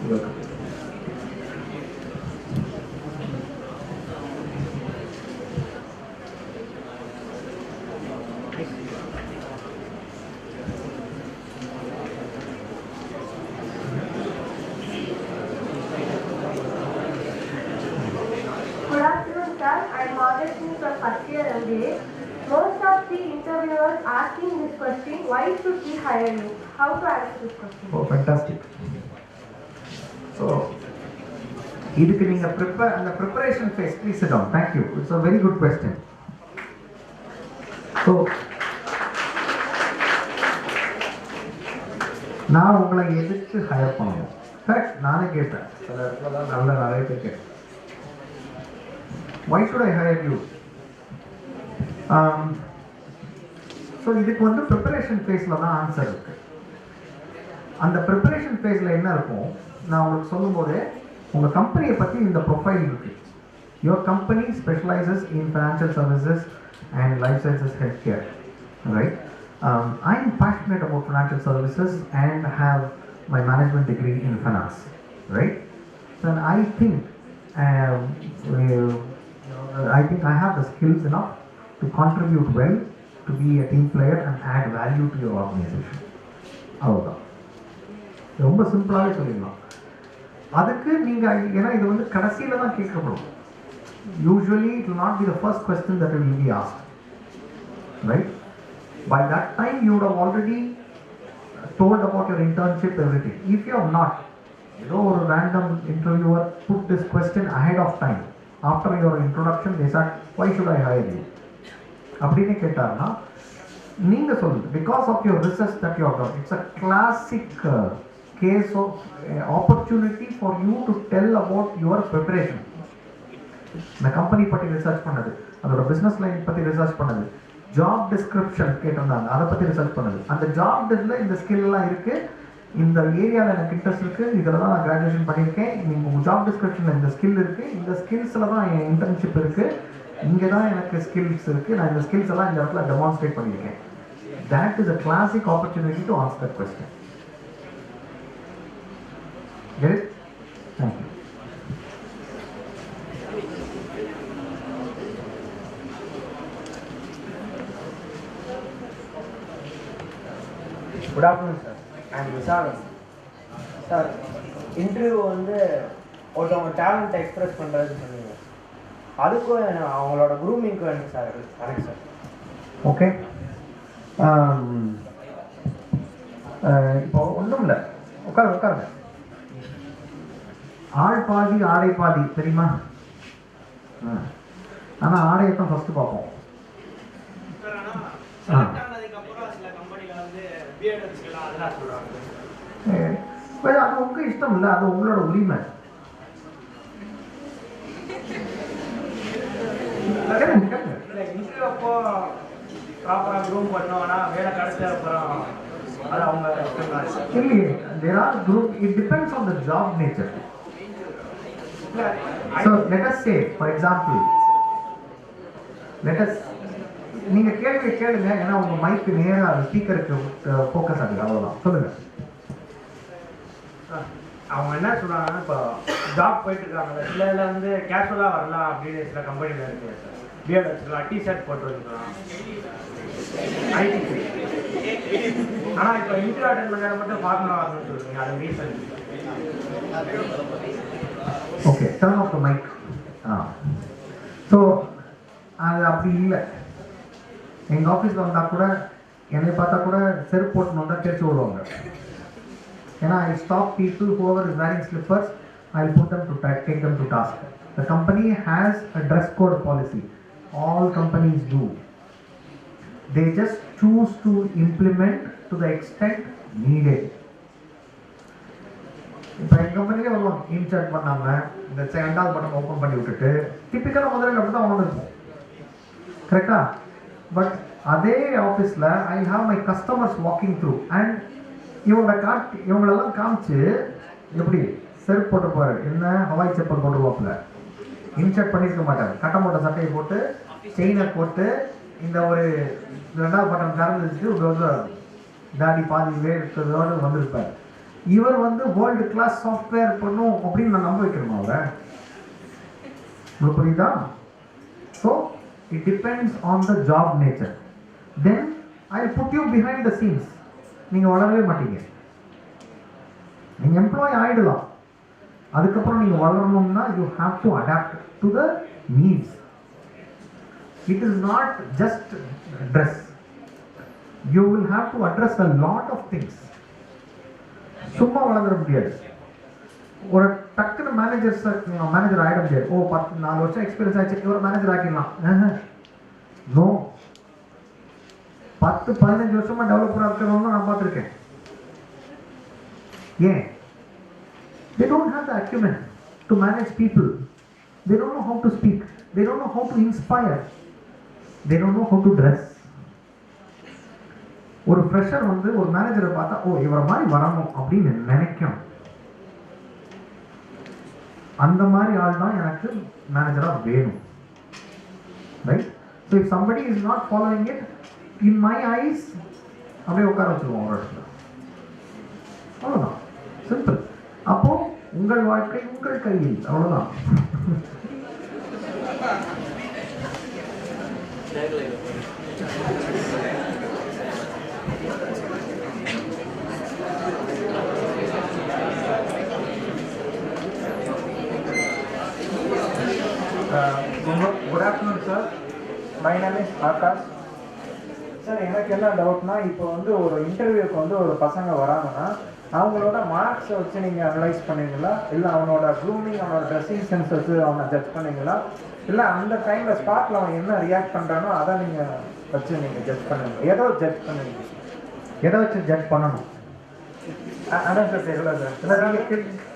Welcome. Good afternoon, sir. I'm Augustine from first year MBA. Most of the interviewers asking this question, why should we hire you? How to answer this question? Oh, fantastic. So, இதுக்கு நீங்க அந்த preparation phase, please sit down. Thank you. It's a very good question. So, நான் உங்களை எதுக்கு higher பண்ணணும்? Correct, நானே கேட்டேன். சில இடத்துல தான் நிறைய பேர் கேட்டேன். Why should I hire you? So இதுக்கு வந்து ப்ரிப்பரேஷன் ஃபேஸில் தான் ஆன்சர் இருக்கு. அந்த ப்ரிப்பரேஷன் ஃபேஸில் என்ன இருக்கும், நான் உங்களுக்கு சொல்லும்போது உங்கள் கம்பெனியை பற்றி இந்த ப்ரொஃபைல் இருக்கு. Your company specialises in financial services and life sciences health care, right? I am passionate about financial services and have my management degree in finance, right? Then I think I have the skills enough to contribute well, to be a team player and add value to your organization. அவ்வளோதான், ரொம்ப சிம்பிளாகவே சொல்லிடலாம். அதுக்கு நீங்கள் ஏன்னா இது வந்து கடைசியில் தான் கேட்கப்படும். Usually it will not be the first question that will be asked, right? By that time you would have already told about your internship, everything. If you have not, or a random interviewer put this question ahead of time, after your introduction they said, why should I hire you? அப்படின்னு கேட்டாருன்னா நீங்கள் சொல்லுங்கள், because of your research that you have done. It's a classic case of opportunity for you to tell about your preparation. இந்த company பற்றி research பண்ணது, அதோட business line பற்றி research பண்ணது, ஜாப் டிஸ்கிரிப்ஷன் கேட்டிருந்தாங்க அதை பற்றி ரிசர்ச் பண்ணது, அந்த ஜாப் டிஸ்கில் இந்த ஸ்கில்லாம் இருக்குது, இந்த ஏரியாவில் எனக்கு இன்ட்ரெஸ்ட் இருக்குது, இதில் தான் நான் கிராஜுவேஷன் பண்ணியிருக்கேன், நீங்கள் உங்கள் ஜாப் டிஸ்கிரிப்ஷனில் இந்த ஸ்கில் இருக்குது, இந்த ஸ்கில்ஸில் தான் என் இன்டர்ன்ஷிப் இருக்குது, இங்கே தான் எனக்கு ஸ்கில்ஸ் இருக்குது, நான் இந்த ஸ்கில்ஸ் எல்லாம் இந்த இடத்துல டெமான்ஸ்ட்ரேட் பண்ணியிருக்கேன். That is a classic opportunity to ask that question. Get it? Thank you. Good afternoon, sir. I am Vishal. Sir, interview வந்து ஒருத்தவங்க டேலண்ட் எக்ஸ்பிரஸ் பண்ணுறதுன்னு சொன்னீங்க, அதுக்கும் அவங்களோட க்ரூமிங்க்கு வேணும் சார். Correct sir. ஓகே, இப்போ ஒன்றும் இல்லை, உட்காருங்க. ஆள் பாதி ஆடை பாதி தெரியுமா? ஆனால் ஆடையை தான் ஃபஸ்ட்டு பார்ப்போம். அது உங்கள் இஷ்டம் இல்லை, அது உங்களோட உரிமை. இன்டர்வியூ அப்போ ப்ராப்பராக க்ரூம் பண்ணுவோம்னா வேலை கிடைச்ச அப்புறம் அது அவங்க இல்லையே. There are group, it depends on the job nature. So let us say, for example, நீங்கள் கேளுங்க, ஏன்னா உங்கள் மைக்கு நேராக ஸ்பீக்கருக்கு ஃபோக்கஸ் ஆகுது, அவ்வளோதான். சொல்லுங்கள். அவங்க என்ன சொல்கிறாங்கன்னா, இப்போ ஜாப் போயிட்டு இருக்காங்க, சில இதில் வந்து கேஷுவலாக வரலாம் அப்படின்னு சில கம்பெனியில் இருக்குது சார். பியர்ட் வச்சுக்கலாம், டிஷர்ட் போட்டு வச்சுக்கலாம், ஐடி. ஆனால் இப்போ இன்டர்வியூ அட்டெண்ட் பண்ண மட்டும் ஃபார்மலாக வரணும்னு சொல்லுவீங்க, அது reason? Okay, turn off the mic. So அது அப்படி இல்லை. எங்கள் ஆஃபீஸில் வந்தால் கூட என்னை பார்த்தா கூட செருப்பு போட்டு வந்தால் தேய்ச்சி விடுவாங்க. ஏன்னா I stop people, whoever is wearing slippers, I'll put them to take them to task. The company has a dress code policy. All companies do. They just choose to implement to the extent needed. இப்போ எங்கள் கம்பெனிலே வருவாங்க, insert பண்ணாமல் இந்த ரெண்டாவது button open பண்ணி விட்டுட்டு, டிப்பிக்கலாக முதல்ல அப்படி தான் ஒன்று இருக்கும், கரெக்டாக? பட் அதே ஆஃபீஸில் I have my customers walking through and இவங்களெல்லாம் காமிச்சு, எப்படி செருப்பு போட்டுருப்பாரு, என்ன ஹவாய் செப்பல் போட்டுருவாப்புல, இன்சர்ட் பண்ணியிருக்க மாட்டார், கட்டம் போட்ட சட்டையை போட்டு செயினை போட்டு இந்த ஒரு ரெண்டாவது பட்டன் திறந்து வச்சுட்டு தாடி பாதியிலே இருக்கிறதோடு வந்திருப்பார். இவர் வந்து வேர்ல்டு கிளாஸ் சாஃப்ட்வேர் பண்ணும் அப்படின்னு நான் நம்ப வைக்கணுமா அவரை? உங்களுக்கு புரியுதா? So it depends on the job nature. Then I put you behind the scenes. நீங்கள் வளரவே மாட்டீங்க. நீங்கள் எம்ப்ளாய் ஆகிடலாம், அதுக்கப்புறம் நீங்கள் வளரணும்னா you have to adapt to the needs. It is not just dress. You will have to address a lot of things. சும்மா வளர்ந்துட முடியாது. ஒரு டக்குன்னு மேனேஜர் ஆகிட முடியாது. ஓ 4 வருஷம் எக்ஸ்பீரியன்ஸ் ஆச்சு ஒரு மேனேஜர் ஆக்கிடலாம். நோ, 10-15 வருஷமா டெவலப்பராக இருக்கிறவங்க நான் பார்த்துருக்கேன். ஏன்? they don't have the acumen to manage people. They don't know how to speak. They don't know how to inspire. They don't know how to dress. ஒரு ஃப்ரெஷர் வந்து ஒரு மேனேஜரை பார்த்தா ஓ இவரை மாதிரி வரணும் அப்படின்னு நினைக்கும். அந்த மாதிரி ஆள் தான் எனக்கு மேனேஜராக வேணும். Right? So if somebody is not following it, in my ice அப்படியே உட்கார வச்சுருவோம் ஒரு இடத்துல. அவ்வளோதான், சிம்பிள். அப்போ உங்கள் வாழ்க்கை உங்கள் கையில். அவ்வளோதான். Good afternoon, sir. My name is Prakash. Sir, எனக்கு என்ன டவுட்னா, இப்போ வந்து ஒரு இன்டர்வியூக்கு வந்து ஒரு பசங்க வராங்கன்னா அவங்களோட மார்க்ஸை வச்சு நீங்கள் அனலைஸ் பண்ணுவீங்களா, இல்லை அவனோட க்ரூமிங் அவனோட ட்ரெஸ்ஸிங் சென்ஸ் வச்சு அவனை ஜட்ஜ் பண்ணுவீங்களா, இல்லை அந்த டைமில் ஸ்பாட்டில் அவன் என்ன ரியாக்ட் பண்ணுறானோ அதை நீங்கள் வச்சு நீங்கள் ஜட்ஜ் பண்ணுவீங்க? எதை ஜட்ஜ் பண்ணுவீங்க? எதை வச்சு ஜட்ஜ் பண்ணணும்? அதான் சார் தெரியல சார். இல்லை நீங்கள்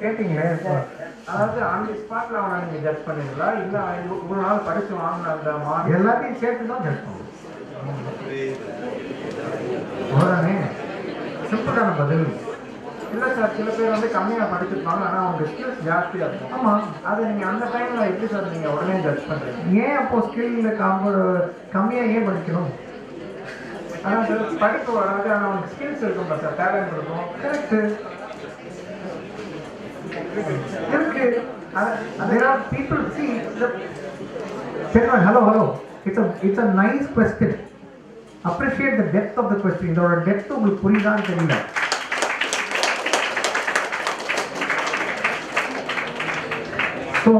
கேட்டீங்களே. அதாவது அந்த ஸ்பாட்டில் அவனை நீங்கள் ஜட்ஜ் பண்ணுவீங்களா, இல்லை ஒரு நாள் படித்து வாங்கின அந்த மார்க் எல்லாத்தையும் சேர்த்து தான் ஜட்ஜ் பண்ணுவோம். அவ்வளோதானே, சிம்பிளான பதில். இல்லை சார், சில பேர் வந்து கம்மியாக படிச்சிருப்பாங்க, ஆனால் அவங்க ஸ்கில்ஸ் ஜாஸ்தியாக இருக்கும். ஆமாம், அதை நீங்கள் அந்த டைமில் எப்படி சார் நீங்கள் உடனே ஜட்ஜ் பண்ணுறீங்க? ஏன் அப்போ ஸ்கில் கம்மியாக ஏன் படிக்கணும்? ஆனால் சார் படிப்பு வராது, ஆனால் அவனுக்கு ஸ்கில்ஸ் இருக்கும் சார், டேலண்ட் இருக்கும். கரெக்டு இருக்கு. there are people, see hello, it's a nice question. Appreciate the depth of the question. இதோட depth உங்களுக்கு புரியுதான்னு தெரியல. ஸோ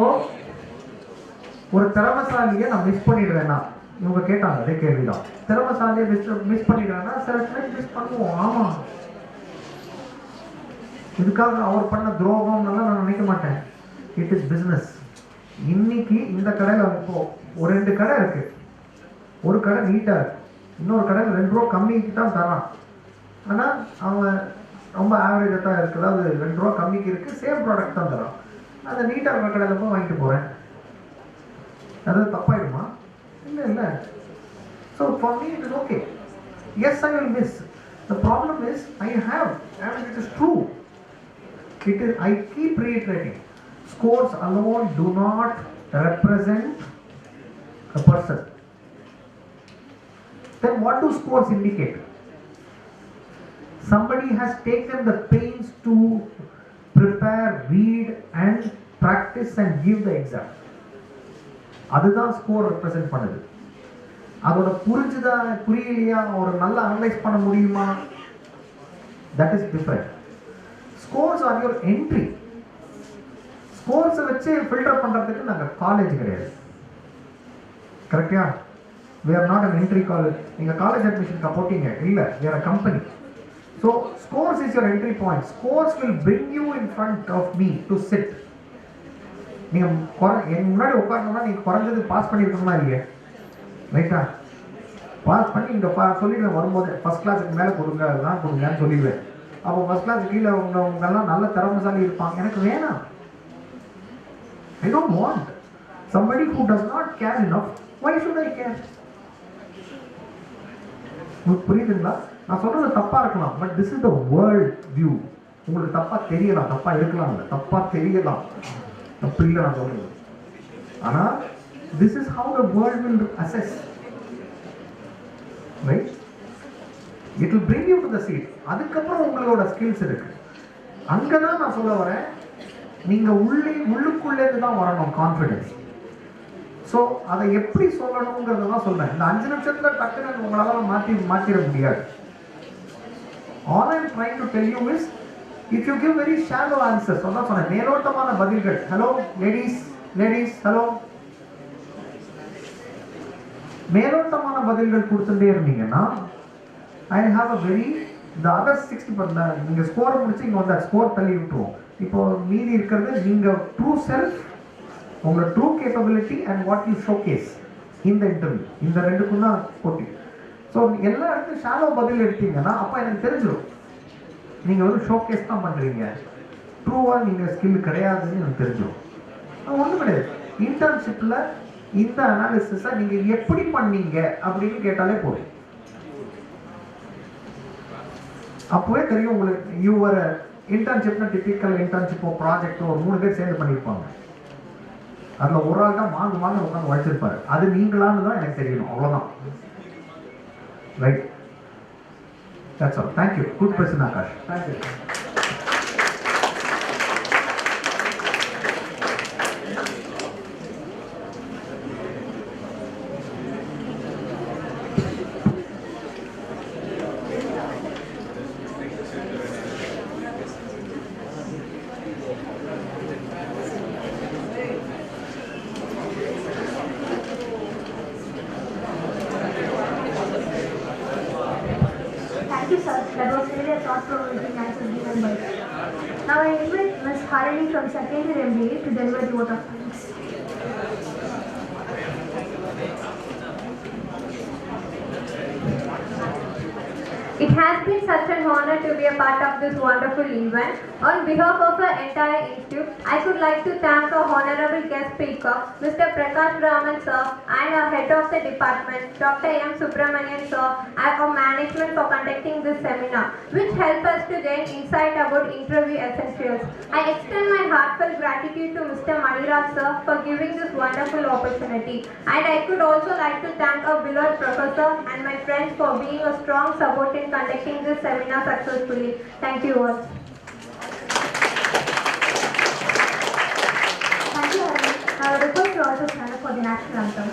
ஒரு திறமசாலியை நான் மிஸ் பண்ணிடுறேன்னா, இவங்க கேட்டாங்க அதே கேள்விதான், திறமசாலியை மிஸ் பண்ணிடுறேன்னா சில டைம் மிஸ் பண்ணுவோம். ஆமாம், இதுக்காக அவர் பண்ண துரோகம்னால நான் நினைக்க மாட்டேன். It is business. இன்னைக்கு இந்த கடையில் இப்போ ஒரு 2 கடை இருக்கு. ஒரு கடை நீட்டாக இருக்கு, இன்னொரு கடையில் 2 ரூபா கம்மிக்கு தான் தரான். ஆனால் அவன் ரொம்ப ஆவரேஜாக தான் இருக்குது, அதாவது 2 ரூபா கம்மிக்கு இருக்குது, சேம் ப்ராடக்ட் தான் தரான். அந்த நீட்டாக இருக்கிற கடையில் போய் வாங்கிட்டு போகிறேன், அது தப்பாயிடுமா? இல்லை. So for me it is okay. Yes, I will miss. The problem is I have, and it is true. I keep reiterating, scores alone do not represent a person. Then what do scores indicate? Somebody has taken the pains to prepare, read and practice and give the exam. அதுதான் score represent பண்ணுது. அதோட புரியலையா, ஒரு நல்லா analyse பண்ண முடியுமா, that is different. Scores are your entry. Scores வச்சு filter பண்ணுறதுக்கு நாங்கள் காலேஜ் கிடையாது. கரெக்டா? we are not an entry college. நீங்கள் காலேஜ் அட்மிஷனுக்கு போட்டீங்க இல்லை, we are a company. So scores is your entry point. Scores will bring you in front of me to sit. நீங்கள் என் முன்னாடி உட்காரணும்னா நீங்கள் குறைஞ்சது பாஸ் பண்ணியிருக்கணுமா இல்லையா? ரைட்டா? பாஸ் பண்ணி இங்கே சொல்லிடுவேன் வரும்போது, ஃபஸ்ட் கிளாஸுக்கு மேலே கொடுங்க, அதுதான் கொடுங்கன்னு சொல்லிடுவேன். அப்போ ஃபஸ்ட் கிளாஸ் கீழே உங்கெல்லாம் நல்ல திறமைசாலி இருப்பாங்க. எனக்கு வேணாம். I don't want somebody who does not care enough. Why should I care? உங்களுக்கு புரியுதுங்களா? நான் சொல்றது தப்பா இருக்கலாம், but this is the world view. உங்களுக்கு தப்பா தெரியலாம், தப்பா இருக்கலாம், இல்லை தப்பா தெரியலாம், தப்பு இல்லை நான் சொல்றது. ஆனால் this is how the world will assess. Right? It will bring you to the seat. அதுக்கப்புறம் உங்களோட ஸ்கில்ஸ் இருக்கு. அங்கே தான் நான் சொல்ல வரேன், நீங்கள் உள்ளுக்குள்ளேருந்து தான் வரணும் கான்ஃபிடென்ஸ். ஸோ அதை எப்படி சொல்லணுங்கிறத தான் சொல்கிறேன். இந்த 5 நிமிஷத்தில் டக்குன்னு உங்களால் மாற்றிட முடியாது. All I'm trying to tell you is, if you give very shallow answers, அதான் சொன்னேன், மேலோட்டமான பதில்கள், ஹலோ லேடிஸ் ஹலோ, மேலோட்டமான பதில்கள் கொடுத்துட்டே இருந்தீங்கன்னா ஐ ஹாவ் அ வெரி இந்த அதர் 60%, நீங்கள் ஸ்கோரை முடிச்சு இங்கே வந்து ஸ்கோர் தள்ளி விட்டுருவோம். இப்போ மீதி இருக்கிறது நீங்கள் ட்ரூ செல்ஃப், உங்களோட true capability and what you showcase இந்த இன்டர்வியூ, இந்த ரெண்டுக்கும் தான் போட்டி. ஸோ எல்லா இடத்துலையும் ஷாலோ பதில் எடுத்தீங்கன்னா அப்போ எனக்கு தெரிஞ்சிடும் நீங்கள் ஒரு ஷோ கேஸ் தான் பண்ணுறீங்க, ட்ரூவாக நீங்கள் ஸ்கில் கிடையாதுன்னு எனக்கு தெரிஞ்சிடும். ஒன்றும் கிடையாது. இன்டர்ன்ஷிப்பில் இந்த அனாலிசிஸை நீங்கள் எப்படி பண்ணீங்க அப்படின்னு கேட்டாலே போதும், அப்போவே தெரியும் உங்களுக்கு. யூவர் இன்டர்ன்ஷிப்னா டிப்பிக்கல் இன்டர்ன்ஷிப்போ ப்ராஜெக்டோ ஒரு 3 பேர் சேர்ந்து பண்ணியிருப்பாங்க. அதில் ஒரு ஆள் தான் மாங்கு உட்காந்து உழைச்சிருப்பாரு. அது நீங்களான்னு தான் எனக்கு தெரியணும், அவ்வளோதான். Right, that's all. Thank you. Good question Akash. Thank you. Thank you, sir. That was really a thought-provoking answer given by you. Now I invite Ms. Harini from second year MBA to deliver the vote of thanks. It has been such an honor to be a part of this wonderful event. On behalf of the entire institute, I would like to thank our honorable guest speaker, Mr.Prakash Raman sir, and our head of the department, Dr. M. Subramanian sir, and our management for conducting this seminar, which helped us to gain insight about interview essentials. I extend my heartfelt gratitude to Mr. Madurai sir for giving this wonderful opportunity. And I could also like to thank our beloved professor and my friends for being a strong support in conducting this seminar successfully. Thank you all. Thank you, Harini. I would request you also stand up for the national anthem.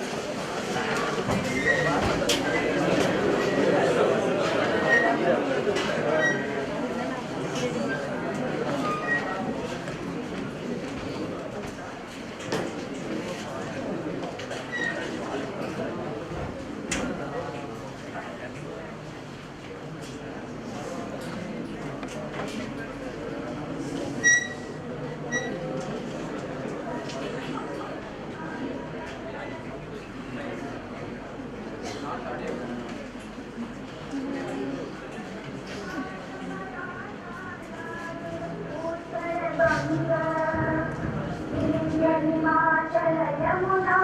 Himalaya, Yamuna,